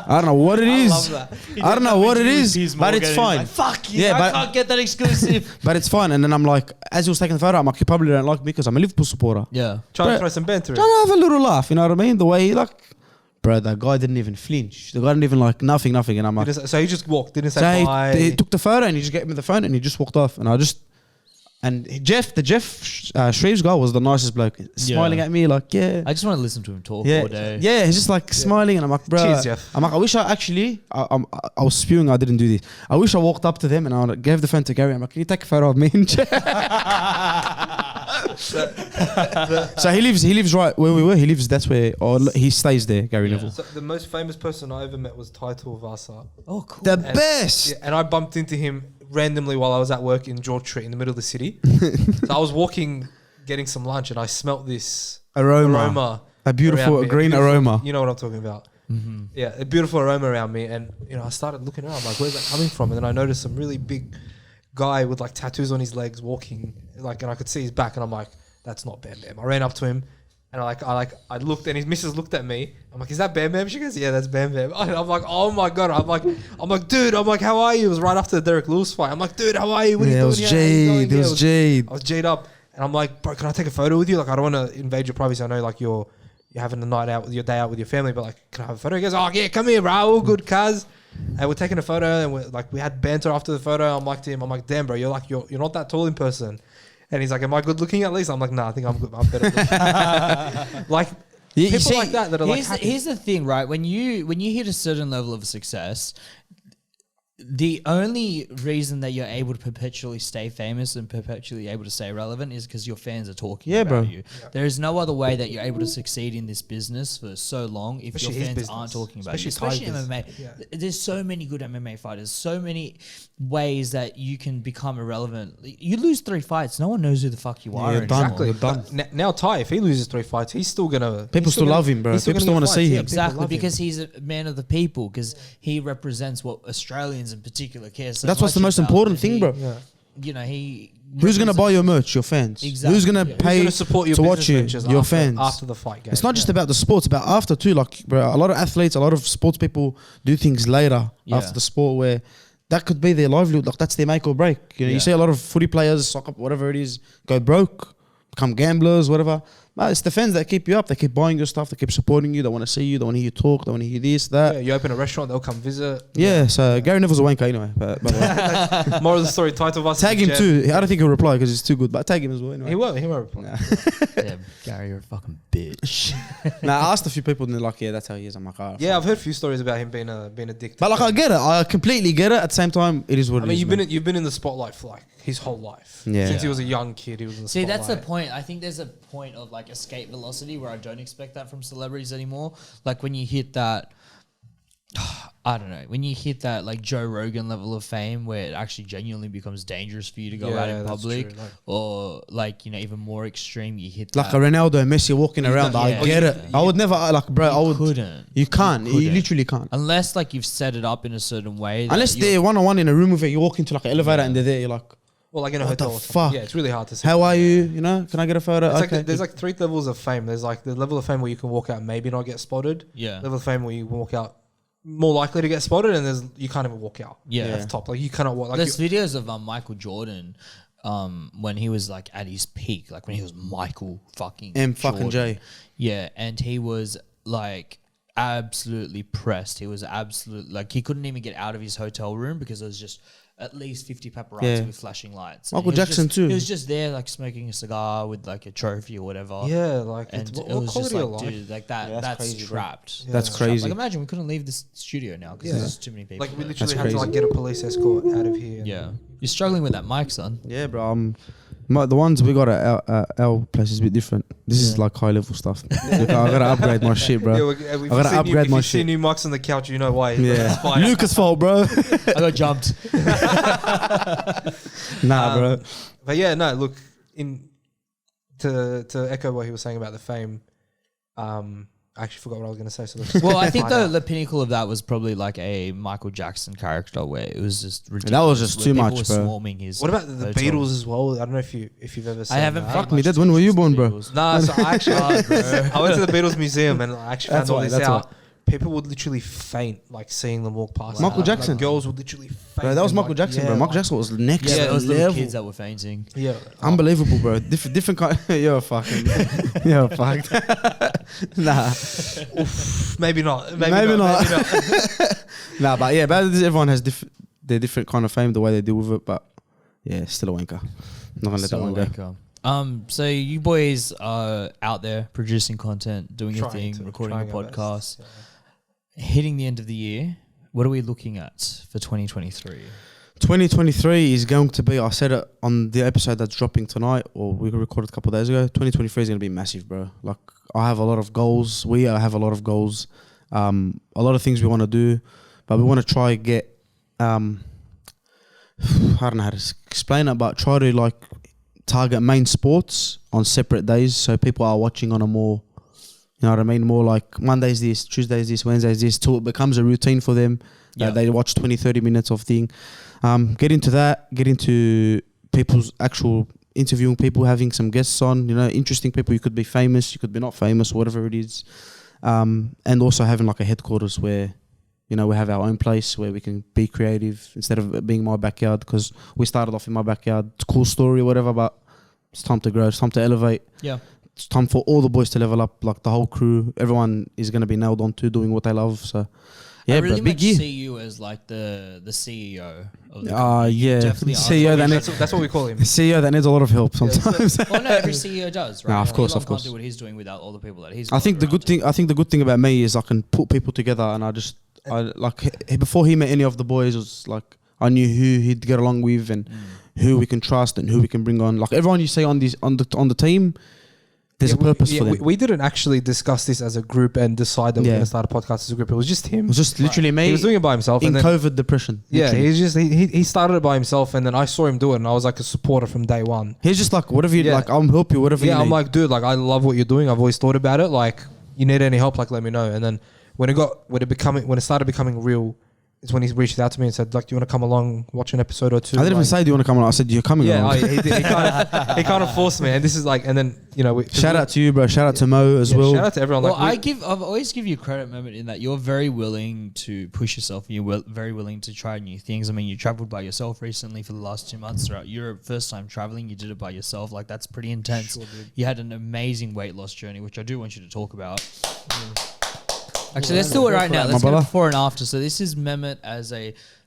I don't know what it is. I don't know what it is, but it's fine. Like, fuck you, Yeah, I but- can't get that exclusive. But it's fine. And then I'm like, as he was taking the photo, I'm like, you probably don't like me because I'm a Liverpool supporter. Yeah. Trying to Bro, throw some banter. Trying to have a little laugh, you know what I mean? The way he like, bro, that guy didn't even flinch. The guy didn't even like nothing. And I'm like, So he just walked, didn't say so bye. he took the photo and he just gave me the phone and he just walked off. And I just, and Jeff Shreves guy was the nicest bloke, smiling at me like, yeah. I just want to listen to him talk Yeah, all day. yeah, he's just like smiling, and I'm like, bro. Cheers, Jeff. I'm like, I wish I actually, I was spewing, I didn't do this. I wish I walked up to them and I gave the phone to Gary. I'm like, can you take a photo of me and Jeff? So he lives right where we were. He lives, that's where, or he stays there, Gary Neville. So the most famous person I ever met was Title Vasa. Oh, cool. The best. Yeah, and I bumped into him randomly while I was at work in George Street in the middle of the city. So I was walking, getting some lunch, and I smelt this aroma. A beautiful around me. green aroma. You know what I'm talking about. Mm-hmm. Yeah, a beautiful aroma around me. And, I started looking around, like, where's that coming from? And then I noticed some really big guy with, like, tattoos on his legs walking, like, and I could see his back, and I'm like, that's not Bam Bam. I ran up to him, and I looked, and his missus looked at me. I'm like, is that Bam Bam? She goes, yeah, that's Bam Bam. And I'm like, oh my God. I'm like, dude, how are you? It was right after the Derek Lewis fight. I'm like, dude, how are you? What are you doing here? How you going? It was Jade. I was Jade up. And I'm like, bro, can I take a photo with you? Like, I don't want to invade your privacy. I know, like, you're having a night out with your day out with your family, but like, can I have a photo? He goes, oh yeah, come here, bro, all good, cuz. And we're taking a photo, and we had banter after the photo. I'm like to him, I'm like, damn, bro, you're not that tall in person. And he's like, am I good looking at least? I'm like, nah, I think I'm good. I'm better looking. Like, people like that are like happy. Here's the thing, right? When you hit a certain level of success, the only reason that you're able to perpetually stay famous and perpetually able to stay relevant is because your fans are talking about you. Yeah. There is no other way that you're able to succeed in this business for so long if especially your fans aren't talking about you. Especially MMA. Yeah. There's so many good MMA fighters, so many ways that you can become irrelevant. You lose 3 fights, no one knows who the fuck you are. Exactly. Now Ty, if he loses 3 fights, he's still gonna... People still love him, bro. People still want to see him. Exactly, because he's a man of the people, because he represents what Australians in particular care so That's what's the most important thing, bro. Yeah. You know, who's gonna buy your merch? Your fans. Exactly. Who's gonna pay support your to watch you? Your fans. After the fight game. It's not just about the sports, about after too. Like, bro, a lot of athletes, a lot of sports people do things later after the sport where that could be their livelihood. Like, that's their make or break. You know, you see a lot of footy players, soccer, whatever it is, go broke, become gamblers, whatever. It's the fans that keep you up. They keep buying your stuff. They keep supporting you. They want to see you. They want to hear you talk. They want to hear this, that. Yeah, you open a restaurant, they'll come visit. Yeah, so Gary Neville's a wanker anyway. But more of the story, title of us. Tag him too. I don't think he'll reply because he's too good, but tag him as well anyway. He won't reply. Nah. Yeah, Gary, you're a fucking bitch. I asked a few people and they're like, yeah, that's how he is. I'm like, oh. Yeah, I've heard a few stories about him being a dick. But like, I get it. I completely get it. At the same time, it is what it is. I mean, you've been in the spotlight for like his whole life. Yeah. Since he was a young kid, he was in the spotlight. See, that's the point. I think there's a point of like escape velocity where I don't expect that from celebrities anymore. Like when you hit that, I don't know, when you hit that like Joe Rogan level of fame where it actually genuinely becomes dangerous for you to go out in public, or like, you know, even more extreme, you hit like a Ronaldo and Messi walking around. I get it. I would never like, bro. You can't. You literally can't. Unless like you've set it up in a certain way. Unless they're one-on-one in a room with it, you walk into like an elevator and they're there. You're like, well, like in a hotel. What the fuck? Yeah, it's really hard to say. How are you? You know, can I get a photo? It's like there's like 3 levels of fame. There's like the level of fame where you can walk out and maybe not get spotted. Yeah. Level of fame where you walk out more likely to get spotted, and there's you can't even walk out. Yeah. That's top. Like you cannot walk. Like there's videos of Michael Jordan when he was like at his peak, like when he was Michael fucking J. Yeah, and he was like absolutely pressed. He was absolutely like he couldn't even get out of his hotel room because there was just at least 50 paparazzi with flashing lights. Michael Jackson too. He was just there like smoking a cigar with like a trophy or whatever. Yeah, like and it was just like, dude, like that. Yeah, that's crazy, trapped. Yeah. That's crazy. Like imagine we couldn't leave this studio now because there's too many people. Like we literally had to like get a police escort out of here. Yeah, you're struggling with that mic, son. Yeah, bro. The ones we got at our place is a bit different. This is like high level stuff. Look, I gotta upgrade my shit, bro. Yeah, I gotta upgrade my shit. If you see new mics on the couch, you know why. Yeah, Lucas' fault, bro. I got jumped. Nah, bro. But yeah, no. Look, to echo what he was saying about the fame. I actually forgot what I was going to say. So well, I think the pinnacle of that was probably like a Michael Jackson character where it was just ridiculous. That was just too much, bro. Swarming his what about the Beatles as well? I don't know if you've ever seen. I haven't. Fuck me, that's when were you born, bro? Nah, so I actually I went to the Beatles museum and I actually found all this out. People would literally faint like seeing them walk past. Michael Jackson. Like, girls would literally faint. Bro, that was Michael Jackson, bro. Michael Jackson was next level. Yeah, it was little kids that were fainting. Yeah. Unbelievable, bro. Different kind. You're fucking. You're fucked. Nah. Oof, maybe not. Maybe not. Nah, but yeah, but everyone has their different kind of fame, the way they deal with it. But yeah, still a wanker. Not gonna let that one go. So you boys are out there producing content, doing your thing, recording a podcast. Hitting the end of the year, what are we looking at for 2023? 2023 is going to be, I said it on the episode that's dropping tonight, or we recorded a couple of days ago, 2023 is going to be massive, bro. Like, I have a lot of goals. We have a lot of goals. A lot of things we want to do, but we want to try and get, I don't know how to explain it, but try to like target main sports on separate days so people are watching on a more, you know what I mean, more like Mondays this, Tuesdays this, Wednesdays this, till it becomes a routine for them. They watch 20-30 minutes of thing. Get into that, get into people's actual interviewing people, having some guests on, you know, interesting people. You could be famous, you could be not famous, whatever it is. And also having like a headquarters where, you know, we have our own place where we can be creative instead of it being my backyard, because we started off in my backyard. It's a cool story or whatever, but It's time to grow. It's time to elevate. Yeah. It's time for all the boys to level up. Like the whole crew, everyone is going to be nailed on to doing what they love. So, yeah, I really bro, big much year. see you as like the CEO of the Yeah, definitely CEO that That's what we call him. CEO that needs a lot of help sometimes. well, no, every CEO does, right? Nah, of course, Elon of course. can't do what he's doing without all the people that he's. I think the good thing about me is I can put people together, and before he met any of the boys, it was like I knew who he'd get along with and who we can trust and who we can bring on. Like everyone you say on the team, there's a purpose for them. We didn't actually discuss this as a group and decide that we're going to start a podcast as a group. It was just him. It was just literally me. He was doing it by himself. In COVID depression. Literally. Yeah, he started it by himself, and then I saw him do it, and I was like a supporter from day one. He's just like, whatever you like, I'll help you, whatever you need. Yeah, I'm like, dude, like I love what you're doing. I've always thought about it. Like, you need any help, like let me know. And then when it started becoming real, it's when he reached out to me and said, like, do you want to come along, watch an episode or two? I didn't even say, do you want to come along? I said, you're coming along. Yeah, he kind of forced me. And this is like, and then, you know. Shout out to you, bro. Shout out to Mo as well. Shout out to everyone. Well, I've always give you credit, Mehmet, in that you're very willing to push yourself. And you're very willing to try new things. I mean, you traveled by yourself recently for the last 2 months throughout Europe. First time traveling, you did it by yourself. Like, that's pretty intense. Sure did. You had an amazing weight loss journey, which I do want you to talk about. Actually, let's do it right now. Let's go before and after. So this is Mehmet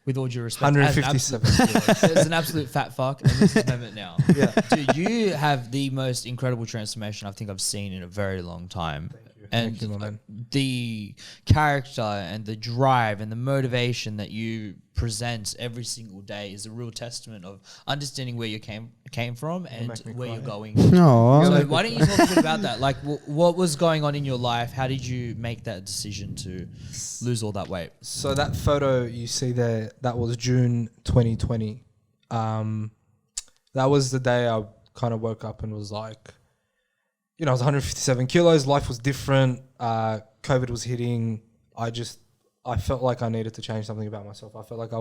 with all due respect, 157 kilos. It's an absolute fat fuck, and this is Mehmet now. Yeah. Dude, you have the most incredible transformation I think I've seen in a very long time. And Thank you, my man. The character and the drive and the motivation that you present every single day is a real testament of understanding where you came from and where you're going. So why don't you talk a bit about that? Like, what was going on in your life? How did you make that decision to lose all that weight? So that photo you see there, that was June 2020. That was the day I kind of woke up and was like, you know, I was 157 kilos. Life was different. COVID was hitting. I felt like I needed to change something about myself. I felt like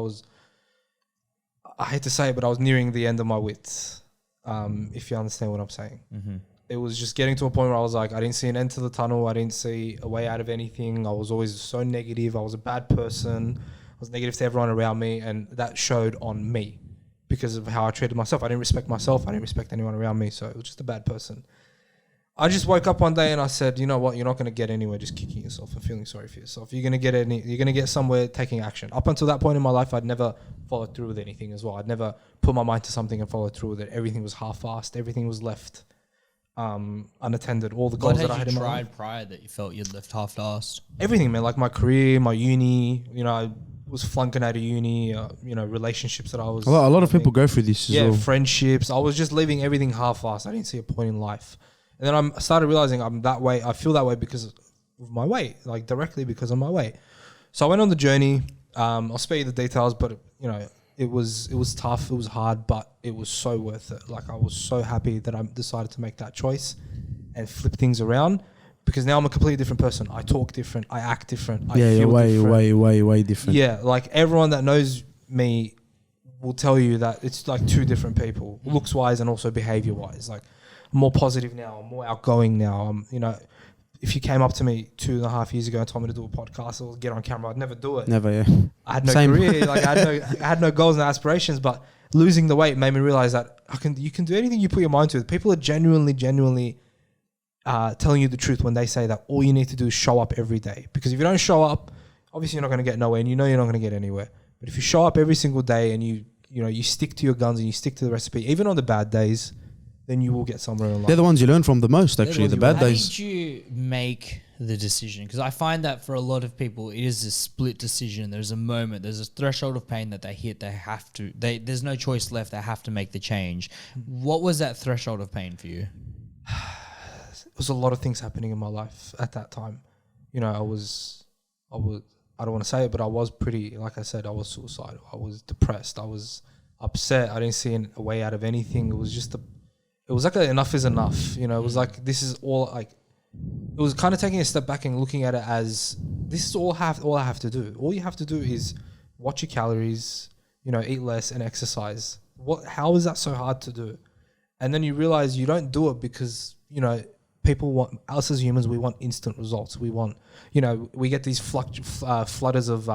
I hate to say it, but I was nearing the end of my wits, if you understand what I'm saying. Mm-hmm. It was just getting to a point where I was like, I didn't see an end to the tunnel. I didn't see a way out of anything. I was always so negative. I was a bad person. I was negative to everyone around me, and that showed on me because of how I treated myself. I didn't respect myself. I didn't respect anyone around me, so it was just a bad person. I just woke up one day and I said, you know what, you're not going to get anywhere just kicking yourself and feeling sorry for yourself. You're going to get somewhere taking action. Up until that point in my life, I'd never followed through with anything as well. I'd never put my mind to something and followed through with it. Everything was half-assed. Everything was left unattended. All the goals that I had in my life. What had you tried prior that you felt you'd left half-assed? Everything, man. Like my career, my uni, you know, I was flunking out of uni, you know, relationships that I was... A lot of people go through this as well. Yeah, friendships. I was just leaving everything half-assed. I didn't see a point in life. And then I started realizing I'm that way. I feel that way because of my weight, like directly because of my weight. So I went on the journey. I'll spare you the details, but you know, it was tough. It was hard, but it was so worth it. Like I was so happy that I decided to make that choice and flip things around because now I'm a completely different person. I talk different. I act different. I feel way different. Yeah, like everyone that knows me will tell you that it's like two different people, looks wise and also behavior wise. Like. I'm more positive now. I'm more outgoing now. You know, if you came up to me 2.5 years ago and told me to do a podcast or get on camera, I'd never do it. Never, yeah. I had no career. Like I had no goals and aspirations. But losing the weight made me realize that you can do anything you put your mind to. People are genuinely telling you the truth when they say that all you need to do is show up every day. Because if you don't show up, obviously you're not going to get nowhere, and you know you're not going to get anywhere. But if you show up every single day and you stick to your guns and you stick to the recipe, even on the bad days, then you will get somewhere in life. They're the ones you learn from the most, actually, the bad days. How did you make the decision? Because I find that for a lot of people, it is a split decision. There's a moment, there's a threshold of pain that they hit. They have to, there's no choice left. They have to make the change. What was that threshold of pain for you? It was a lot of things happening in my life at that time. You know, I don't want to say it, but I was pretty, like I said, I was suicidal. I was depressed. I was upset. I didn't see a way out of anything. It was just it was like enough is enough. You know, it was like, this is all like, it was kind of taking a step back and looking at it as this is all I have to do. All you have to do is watch your calories, you know, eat less and exercise. How is that so hard to do? And then you realize you don't do it because, you know, us as humans, we want instant results. We want, you know, we get these flutters of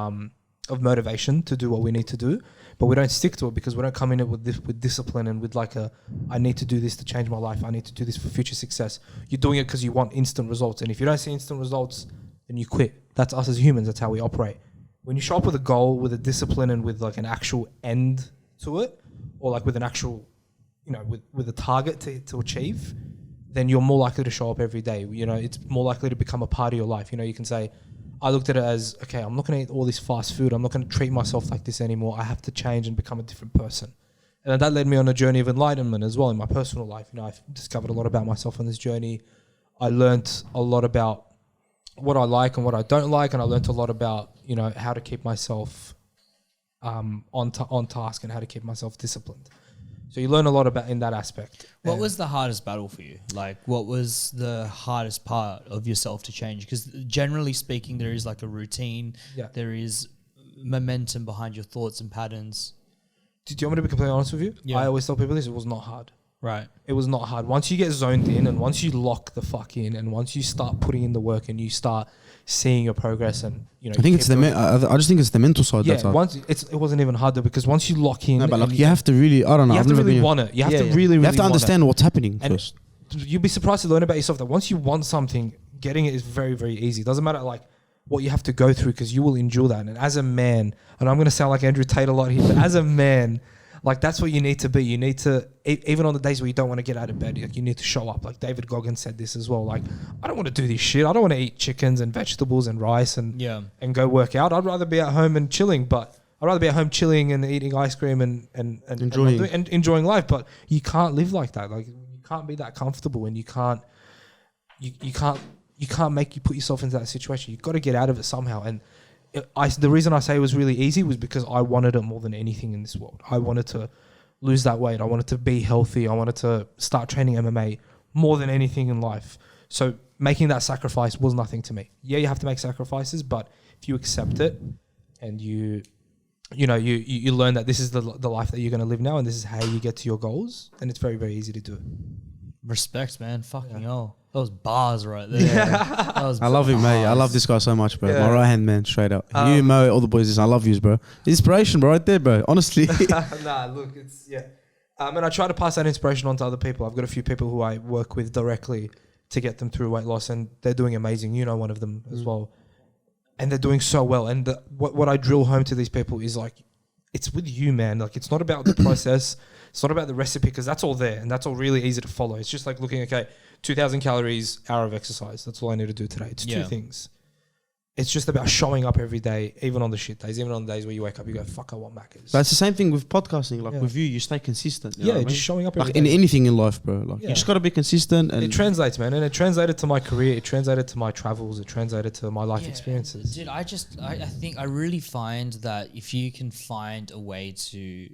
of motivation to do what we need to do, but we don't stick to it because we don't come in it with discipline and with like I need to do this to change my life. I need to do this for future success. You're doing it because you want instant results. And if you don't see instant results, then you quit. That's us as humans. That's how we operate. When you show up with a goal, with a discipline and with like an actual end to it, or like with an actual, with a target to achieve, then you're more likely to show up every day. It's more likely to become a part of your life. You can say, I looked at it as, okay, I'm not going to eat all this fast food. I'm not going to treat myself like this anymore. I have to change and become a different person. And that led me on a journey of enlightenment as well in my personal life. I've discovered a lot about myself on this journey. I learned a lot about what I like and what I don't like. And I learned a lot about, how to keep myself on task and how to keep myself disciplined. So you learn a lot about in that aspect. What was the hardest battle for you? Like, what was the hardest part of yourself to change? Because generally speaking, there is like a routine. Yeah. There is momentum behind your thoughts and patterns. Do you want me to be completely honest with you? Yeah. I always tell people this, it was not hard. Right. It was not hard. Once you get zoned in and once you lock the fuck in and once you start putting in the work and you start seeing your progress and, I think it's I just think it's the mental side. Yeah, that's it wasn't even hard though because once you lock in... No, but like you have to really, I don't know. You have to really want it. You have to really You have to understand what's happening first. You'll be surprised to learn about yourself that once you want something, getting it is very, very easy. It doesn't matter like what you have to go through because you will endure that. And as a man, and I'm going to sound like Andrew Tate a lot here, but as a man... Like that's what you need to be. You need to, even on the days where you don't want to get out of bed, like you need to show up. Like David Goggins said this as well. Like I don't want to do this shit. I don't want to eat chickens and vegetables and rice and go work out. I'd rather be at home and chilling. But I'd rather be at home chilling and eating ice cream and enjoying life. But you can't live like that. Like you can't be that comfortable, and you can't make you put yourself into that situation. You've got to get out of it somehow. And the reason I say it was really easy was because I wanted it more than anything in this world. I wanted to lose that weight. I wanted to be healthy. I wanted to start training MMA more than anything in life. So making that sacrifice was nothing to me. Yeah, you have to make sacrifices, but if you accept it and you learn that this is the life that you're going to live now and this is how you get to your goals, then it's very, very easy to do it. Respect, man. Fucking hell. That was bars right there. Yeah. I love him, mate. I love this guy so much, bro. Yeah. My right hand man, straight up. You, Mo, all the boys, I love yous, bro. Inspiration, bro, right there, bro. Honestly. Nah, look, it's, and I try to pass that inspiration on to other people. I've got a few people who I work with directly to get them through weight loss, and they're doing amazing. One of them as well. And they're doing so well. And what I drill home to these people is like, it's with you, man. Like, it's not about the process. It's not about the recipe because that's all there and that's all really easy to follow. It's just like looking, okay, 2,000 calories, hour of exercise. That's all I need to do today. It's two things. It's just about showing up every day, even on the shit days, even on the days where you wake up, you go, fuck, I want Maccas. But it's the same thing with podcasting. Like with you stay consistent. You know what I mean? Just showing up every like day. in anything in life, bro. Like you just got to be consistent. And it translates, man. And it translated to my career. It translated to my travels. It translated to my life experiences. Dude, I think I really find that if you can find a way to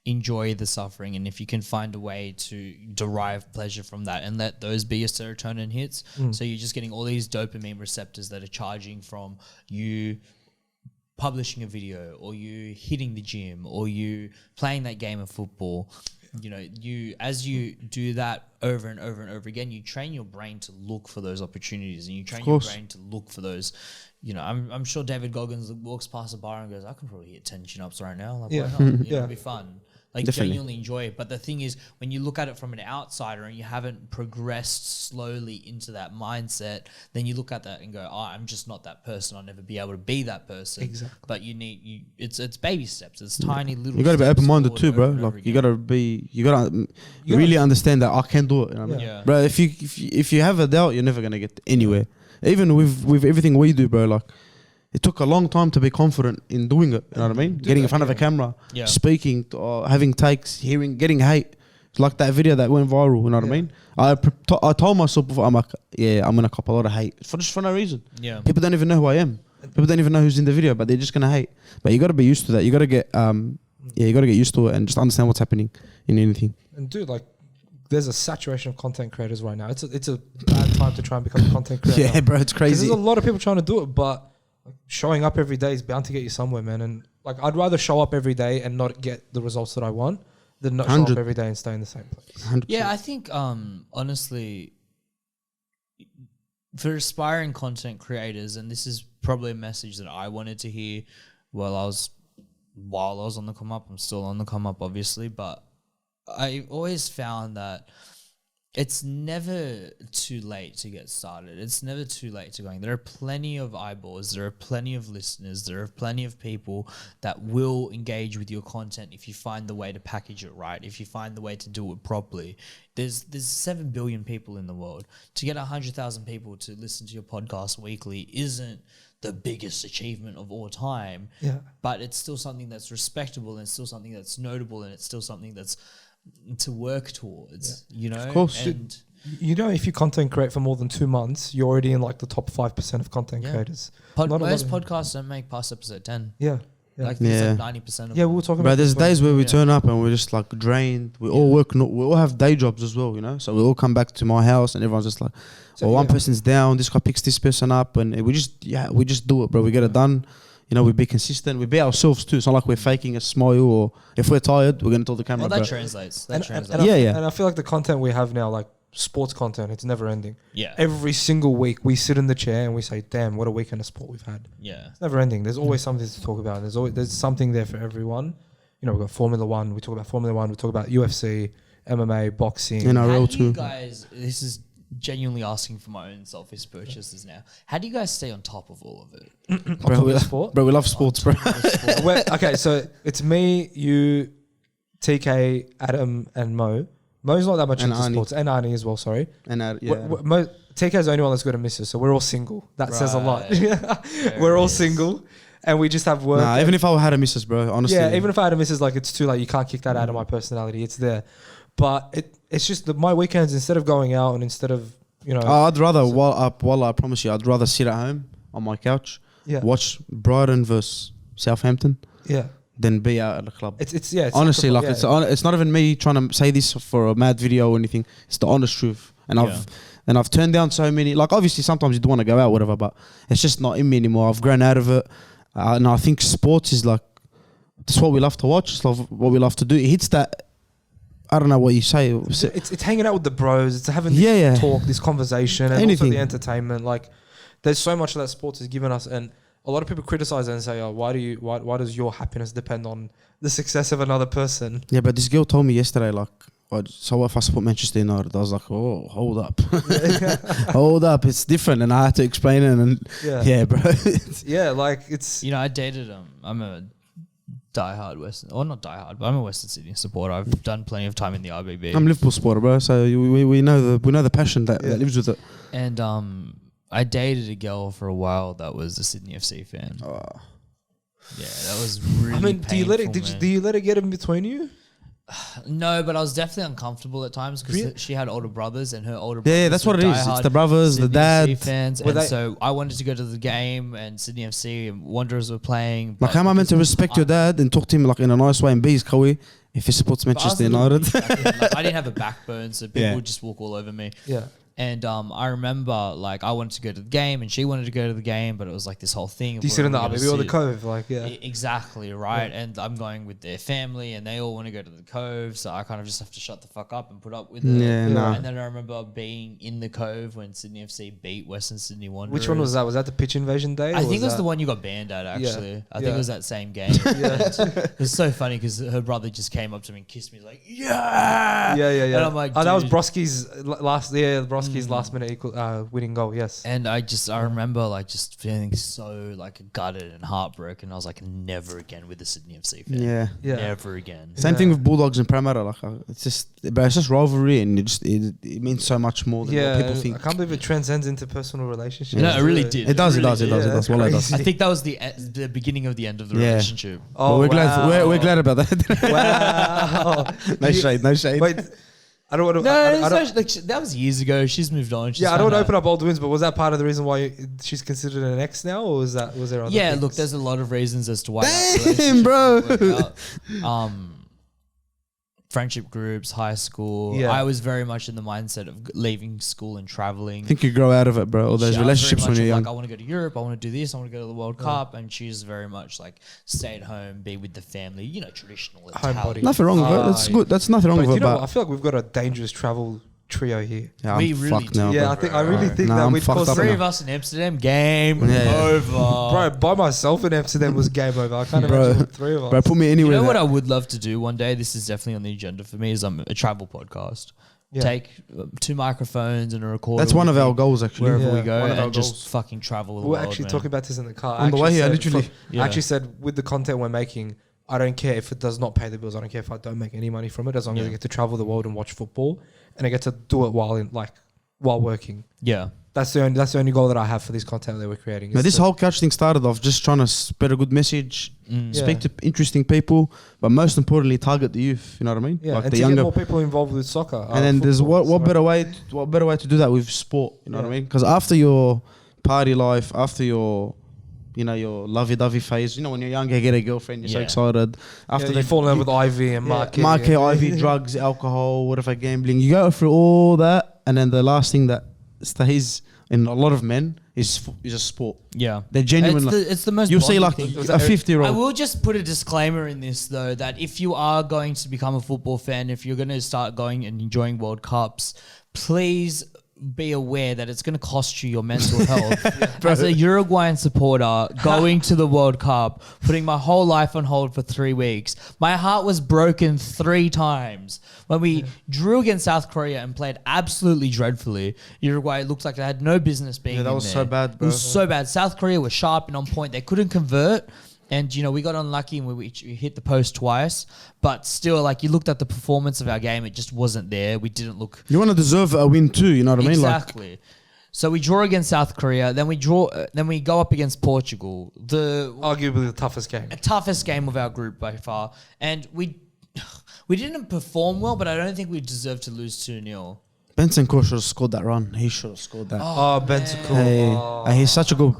enjoy the suffering and if you can find a way to derive pleasure from that and let those be your serotonin hits, so you're just getting all these dopamine receptors that are charging from you publishing a video or you hitting the gym or you playing that game of football. As you do that over and over and over again, you train your brain to look for those opportunities and you train your brain to look for those. I'm sure David Goggins walks past a bar and goes, I can probably hit 10 chin-ups right now. Like, why not? It'll be fun. Like, genuinely enjoy it. But the thing is, when you look at it from an outsider and you haven't progressed slowly into that mindset, then you look at that and go, I'm just not that person. I'll never be able to be that person. Exactly. But it's baby steps. It's tiny little You got to be open-minded too, bro. Like, you got to really understand that I can do it. You know what I mean? Bro, if you have a doubt, you're never going to get anywhere. Even with everything we do, bro, like, it took a long time to be confident in doing it. You know what I mean? Getting in front of a camera, speaking, having takes, getting hate. It's like that video that went viral. You know what I mean? I told myself before, I'm like, I'm gonna cop a lot of hate for no reason. Yeah. People don't even know who I am. People don't even know who's in the video, but they're just gonna hate. But you got to be used to that. You got to get, you got to get used to it and just understand what's happening in anything. And dude, like, there's a saturation of content creators right now. It's a bad time to try and become a content creator. Yeah, bro, it's crazy. There's a lot of people trying to do it, but showing up every day is bound to get you somewhere, man. And like, I'd rather show up every day and not get the results that I want than not show up every day and stay in the same place. 100%. Yeah, I think honestly, for aspiring content creators, and this is probably a message that I wanted to hear while I was on the come up. I'm still on the come up, obviously, but I always found that it's never too late to get started. It's never too late to going. There are plenty of eyeballs. There are plenty of listeners. There are plenty of people that will engage with your content if you find the way to package it right, if you find the way to do it properly. There's 7 billion people in the world. To get 100,000 people to listen to your podcast weekly isn't the biggest achievement of all time. Yeah. But it's still something that's respectable, and it's still something that's notable, and it's still something that's to work towards, you know? Of course. And you know, if you content create for more than 2 months, you're already in like the top 5% of content creators. most podcasts don't make past episode 10. Yeah. Like it's like 90% of Yeah, we were talking about But there's this days where we turn up and we're just like drained. We all work, we all have day jobs as well, you know? So we all come back to my house and everyone's just like, one person's down, this guy picks this person up, and we just do it, bro. We get it done. You know, we be consistent. We be ourselves too. It's not like we're faking a smile, or if we're tired, we're going to tell the camera. Well, that bro. translates. And I feel like the content we have now, like sports content, it's never ending. Yeah. Every single week we sit in the chair and we say, damn, what a weekend of sport we've had. Yeah. It's never ending. There's always something to talk about. There's something there for everyone. You know, we've got Formula One. We talk about Formula One. We talk about UFC, MMA, boxing. NRL too. You guys, this is genuinely asking for my own selfish purchases now. How do you guys stay on top of all of it? Bro, we love sports, bro. Okay, so it's me, you, TK, Adam, and Mo. Mo's not that much into sports, and Arnie as well. Sorry, And TK's the only one that's got a missus, so we're all single. That says a lot. We're all single, and we just have work. Nah, even if I had a missus, bro, honestly. Yeah, even if I had a missus, like it's too late. You can't kick that out of my personality. It's there, but it's just that my weekends, instead of going out and instead of I'd rather while I promise you, I'd rather sit at home on my couch, watch Brighton versus Southampton. Yeah. Than be out at the club. It's honestly, like it's not even me trying to say this for a mad video or anything. It's the honest truth. And I've turned down so many. Like obviously, sometimes you do want to go out, whatever, but it's just not in me anymore. I've grown out of it, and I think sports is like that's what we love to watch. It's what we love to do. It hits that. I don't know what you say. It's hanging out with the bros. It's having this talk, this conversation, and also the entertainment. Like there's so much that sports has given us, and a lot of people criticize it and say, "Oh, why does your happiness depend on the success of another person?" Yeah, but this girl told me yesterday, like, so if I support Manchester United, I was like, "Oh, hold up, hold up, it's different," and I had to explain it, and bro, like it's I dated I'm a diehard Western, or not diehard, but I'm a Western Sydney supporter. I've done plenty of time in the RBB. I'm a Liverpool supporter, bro. So we know the passion that lives with it, and I dated a girl for a while that was a Sydney FC fan. Oh. Yeah, that was really painful, do you let it get in between you? No, but I was definitely uncomfortable at times because she had older brothers, and her older brothers yeah, that's what it is. It's the brothers, Sydney the dad. FC fans, and so I wanted to go to the game, and Sydney FC and Wanderers were playing. Like, how am I meant to respect your dad and talk to him like in a nice way and be his kawi if he supports Manchester United? Like, I didn't have a backbone, so people would just walk all over me. Yeah. And I remember, like, I wanted to go to the game and she wanted to go to the game, but it was like this whole thing. Do you sit in the RBB or the Cove? Like, Exactly, right? Yeah. And I'm going with their family and they all want to go to the Cove, so I kind of just have to shut the fuck up and put up with it. Yeah, nah. And then I remember being in the Cove when Sydney FC beat Western Sydney Wanderers. Which one was that? Was that the pitch invasion day? I think it was the one you got banned at, actually. I think it was that same game. It was so funny because her brother just came up to me and kissed me like, yeah! Yeah. And I'm like, that was Broski's last minute winning goal, yes. And I remember like just feeling so like gutted and heartbroken. I was like, never again with the Sydney FC fan. Yeah. Never again. Same thing with Bulldogs and Parramatta. Like, it's just rivalry, and it means so much more than what people think. I can't believe it transcends into personal relationships. No, it really did. It does. Well, it does. I think that was the beginning of the end of the relationship. Oh, we're glad about that. Wow. No shade. Wait, I don't want to. That was years ago. She's moved on. I don't want to open up old wounds, but was that part of the reason why she's considered an ex now, or was there other things? Look, there's a lot of reasons as to why. Damn, bro. Friendship groups, high school. Yeah. I was very much in the mindset of leaving school and traveling. I think you grow out of it, bro. All those relationships when you're young. Like, I want to go to Europe. I want to do this. I want to go to the World Cup. And she's very much like stay at home, be with the family. Traditional Italian. Nothing wrong with it. That's good. That's nothing wrong with it. I feel like we've got a dangerous travel trio here. Yeah, We I'm really fucked do. now, Yeah, bro. I really think Nah, that I'm we'd fucked cause up Three now. of us in Amsterdam, game Yeah. over. Bro, by myself in Amsterdam was game over. I can't Bro. imagine with three of us. Bro, put me You anywhere. know what that- I would love to do one day? This is definitely on the agenda for me. Is a travel podcast. Yeah. Take 2 microphones and a recorder. That's one with of our me goals, actually. wherever Yeah, we go one of our and just goals. fucking travel the We're world. actually man. talking about this in the car. On the way here, said literally. Yeah. I actually said with the content we're making, I don't care if it does not pay the bills. I don't care if I don't make any money from it, as long as I get to travel the world and watch football, and I get to do it while working. Yeah. That's the only goal that I have for this content that we're creating. Now, is this to- whole couch thing started off just trying to spread a good message, speak Yeah. to interesting people, but most importantly, target the youth. You know what I mean? yeah, Like and the to younger. get more people involved with soccer. And then there's football, what sorry. better way to do that with sport? You know what I Yeah. mean? Because after your party life, after your your lovey-dovey phase, when you're younger, you get a girlfriend, you're so Yeah. excited. After You fall in love with Ivy and Mark. market, IV, drugs, alcohol, whatever, gambling. You go through all that, and then the last thing that stays in a lot of men is a sport. Yeah. They're genuine. It's the most. You'll see bonding like thing. a 50-year-old. I will just put a disclaimer in this though, that if you are going to become a football fan, if you're going to start going and enjoying World Cups, please be aware that it's going to cost you your mental health. As a Uruguayan supporter, going to the World Cup, putting my whole life on hold for 3 weeks, my heart was broken 3 times. When we drew against South Korea and played absolutely dreadfully, Uruguay looked like they had no business being Yeah, that in was there. so bad, bro. It was so bad. South Korea was sharp and on point. They couldn't convert. And, we got unlucky and we hit the post twice. But still, like, you looked at the performance of our game, it just wasn't there. We didn't look... You want to deserve a win too. You know what I mean? Exactly. So we draw against South Korea. Then we go up against Portugal. Arguably the toughest game. Toughest game of our group by far. And we didn't perform well, but I don't think we deserved to lose 2-0. Benson Core should have scored that run. He should have scored that. Oh, Bentancur. Hey, he's such a good.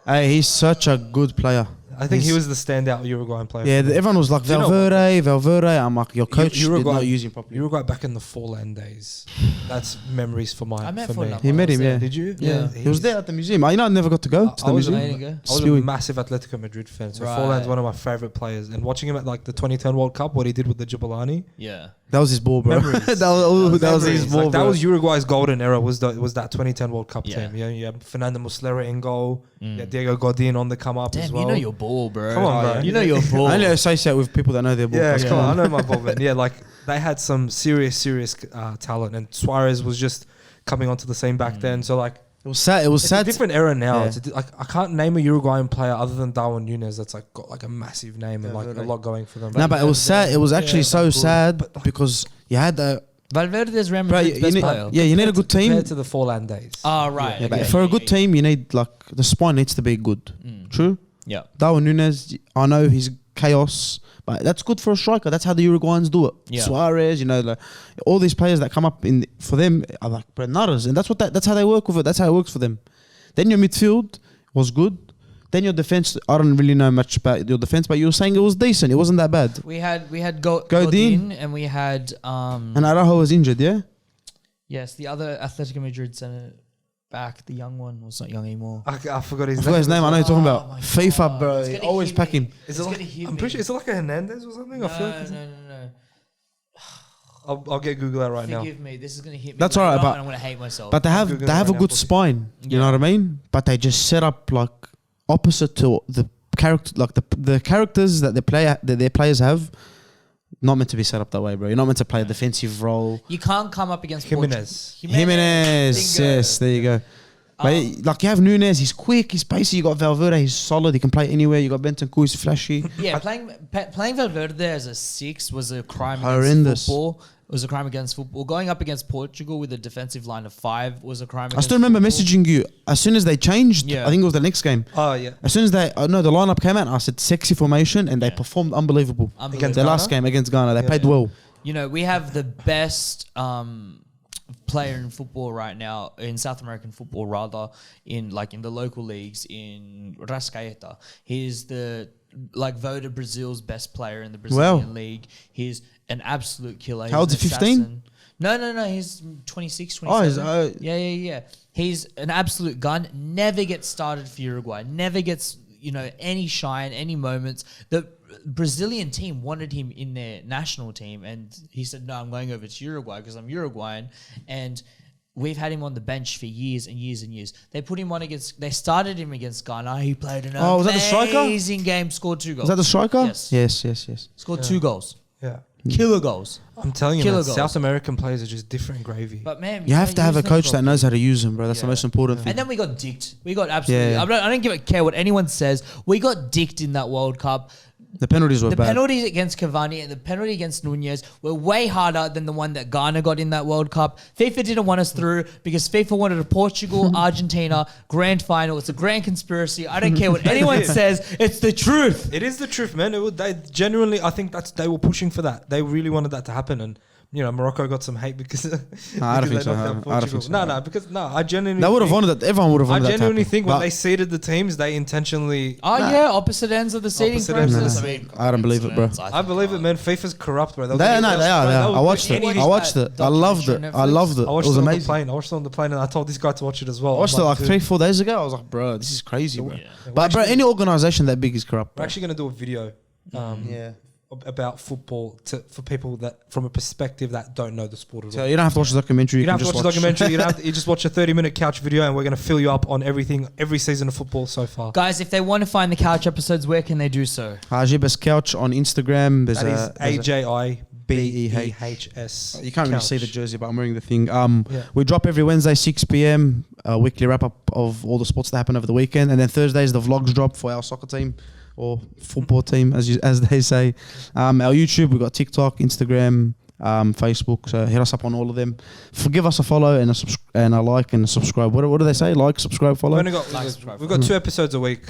Hey, he's such a good player. I think he He's- was the standout Uruguayan player. Yeah, everyone was like Do you know what? Valverde. I'm like, your coach did Uruguay- not use him properly. Uruguay back in the Forlan days. That's memories for I met for me. Forlan. He met him, yeah. Did you? Yeah. He was there at the museum. I never got to go to the I was museum. There you go. I was a Spewing. massive Atletico Madrid fan, so Right. Forlan's one of my favorite players. And watching him at like the 2010 World Cup, what he did with the Jabalani, Yeah. That was his ball, bro. Memories. that was his Memories. ball, Like, that bro. was Uruguay's golden era. Was that 2010 World Cup Yeah. team? Yeah, you had Fernando Muslera in goal. Yeah, Diego Godin on the come up as Damn, well. you know your ball, bro. Come on, bro. You know your ball. I only associate with people that know their ball. Yeah, That's come cool. on, I know my ball, man. Yeah, like they had some serious talent, and Suarez was just coming onto the scene back then. So like, It was sad. It was it's sad. a different era now. Yeah. It's like I can't name a Uruguayan player other than Darwin Núñez that's like got like a massive name and like a lot going for them. No, but it was sad. It was actually so sad because you had a Valverde's Real bro. Madrid's best player. You need a good team. compared to the Forlan days. Ah, right. Yeah, but okay. for a good team, you need like the spine needs to be good. True. Yeah. Darwin Núñez, I know he's chaos, but that's good for a striker. That's how the Uruguayans do it. Yeah. Suarez, like all these players that come up in for them are like nutters, and that's how they work with it. That's how it works for them. Then your midfield was good. Then your defense, I don't really know much about your defense, but you were saying it was decent. It wasn't that bad. We had Godin. Godin and we had And Araujo was injured, yeah. yes, the other Atletico Madrid centre back, the young one was not young anymore. I forgot his I name. forgot his name. I know you're talking Oh about my FIFA, God. bro. It's gonna Always hit pack me. him. Is It's it gonna like, hit I'm me. pretty sure it's like a Hernandez or something. I feel like No. I'll get Google that right now. Forgive me. This is gonna hit me. That's later alright, on but- and I'm gonna hate myself. But they have Googling they have right a now good for you. spine. You know Yeah. what I mean? But they just set up like opposite to the character, like the characters that their players have. Not meant to be set up that way, bro. You're not meant to play a defensive role. you can't come up against Jimenez. Jimenez, Bingo. yes, there you go. But like you have Núñez, he's quick, he's pacey. You got Valverde, he's solid. He can play anywhere. You got Bentancur, he's flashy. Yeah, playing Valverde as a 6 was a crime Horrendous. against football. It was a crime against football. Going up against Portugal with a defensive line of 5 was a crime. I still remember football. messaging you as soon as they changed. Yeah. I think it was the next game. Oh yeah. As soon as the lineup came out, I said sexy formation, and they Yeah. performed unbelievable. Unbelievable. The last game against Ghana, they Yeah, played yeah. well. We have the best player in football right now, in South American football rather, in the local leagues, in Rascaeta. He's voted Brazil's best player in the Brazilian league. He's an absolute killer. How old He's is he, an 15? assassin. No, he's 26, Oh, 27. Yeah. He's an absolute gun. Never gets started for Uruguay. Never gets, any shine, any moments. Brazilian team wanted him in their national team, and he said, "No, I'm going over to Uruguay because I'm Uruguayan." And we've had him on the bench for years and years and years. They put him on against. They started him against Ghana. He played an was that the striker? amazing game. Scored 2 goals. Was that the striker? Yes. Scored 2 goals. Yeah. Killer goals. I'm telling you, Killer man, goals. South American players are just different gravy. But man, You have to have a coach that knows how to use them, bro. That's the Yeah. most important thing. And then we got dicked. We got absolutely. Yeah. I don't care what anyone says. We got dicked in that World Cup. The penalties were The bad. penalties against Cavani and the penalty against Nunez were way harder than the one that Ghana got in that World Cup. FIFA didn't want us through because FIFA wanted a Portugal, Argentina grand final. It's a grand conspiracy. I don't care what anyone says. It's the truth. It is the truth, man. They genuinely, I think they were pushing for that. They really wanted that to happen, and Morocco got some hate because. I don't think so. I don't think so. No. I genuinely. They would have wanted that. Everyone would have wanted that. I genuinely think when But they seeded the teams, they intentionally. Oh yeah, opposite ends of the seating Opposite ends of process. the I mean, I don't believe it, bro. I believe it, man. FIFA's corrupt, bro. They are. I watched it. I watched it. I loved it. I loved it. It I watched was it on the amazing. plane. I watched it on the plane, and I told this guy to watch it as well. I watched it like dude, 3-4 days ago. I was like, bro, this is crazy, bro. Yeah. But bro, any organization that big is corrupt. We're Bro. actually going to do a video. Yeah. About football for people that from a perspective that don't know the sport at So all. you don't have to watch the documentary. You don't have to watch the documentary. You just watch a 30-minute couch video, and we're going to fill you up on everything, every season of football so far. Guys, if they want to find the couch episodes, where can they do so? Aljbehs Couch on Instagram. There's That is AJIBEHS. You can't really see the Couch. jersey, but I'm wearing the thing. We drop every Wednesday 6 p.m. A weekly wrap up of all the sports that happen over the weekend, and then Thursdays the vlogs drop for our soccer team or football team, as they say. Our YouTube, we've got TikTok, Instagram, Facebook. So hit us up on all of them. Give us a follow and a like and a subscribe. What do they say? Like, subscribe, follow. We've got 2 episodes a week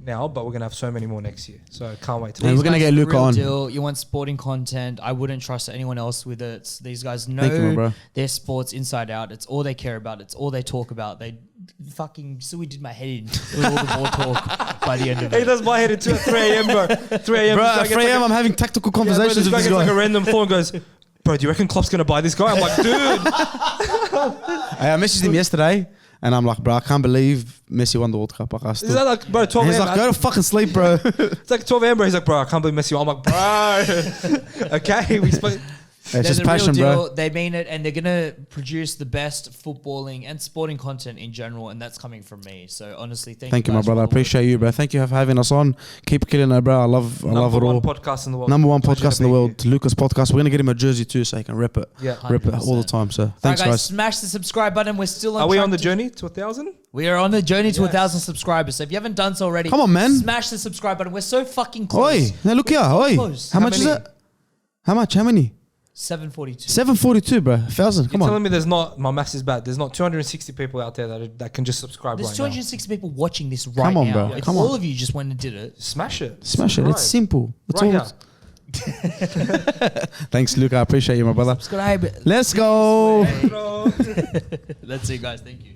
now, but we're gonna have so many more next year. So can't wait to. And we're gonna get Luca on. You want sporting content? I wouldn't trust anyone else with it. These guys know Thank you, my bro. their sports inside out. It's all they care about. It's all they talk about. They fucking Suey did my head in with all the ball talk by the end of it. He does my head at 3 a.m. bro. 3 a.m. Bro, at 3 a.m. I'm having tactical conversations this with guy this gets guy. like a random phone and goes, bro, do you reckon Klopp's gonna buy this guy? I'm like, dude. I messaged him yesterday, and I'm like, bro, I can't believe Messi won the World Cup. Like, Is that like, bro, 12 He's a.m. like, go to fucking sleep, bro. It's like 12 a.m. bro. He's like, bro, I can't believe Messi won. I'm like, bro. Okay, we spoke. It's They're just the passion, real deal. bro. They mean it, and they're gonna produce the best footballing and sporting content in general, and that's coming from me. So honestly, thank you, My guys brother. I for all the work. appreciate you, bro. Thank you for having us on. Keep killing it, bro. I love it Number all. one podcast in the world. Number one Pleasure podcast to in the be world, Lucas Podcast. We're gonna get him a jersey too, so he can rep it. Yeah. Rep it all the 100%. time. So All right, thanks, guys, guys. smash the subscribe button. We're still on. Are we track on the to- journey to 1,000? We are on the journey to Yes. 1,000 subscribers. So if you haven't done so already, Come on, man. smash the subscribe button. We're so fucking close. Oi, now look here. Oi, close. how How much is many? it? How much? How many? 742. 742, bro. 1,000. Come You're on. telling me there's not, my maths is bad, there's not 260 people out there that can just subscribe There's right 260 people watching this right Come on, now. bro. If Come all on. of you just went and did it. now. Smash it. Smash it. It's simple. It's Right all. Thanks, Luke. I appreciate you, my brother. Subscribe. Let's go. Bro. That's it, guys. Thank you.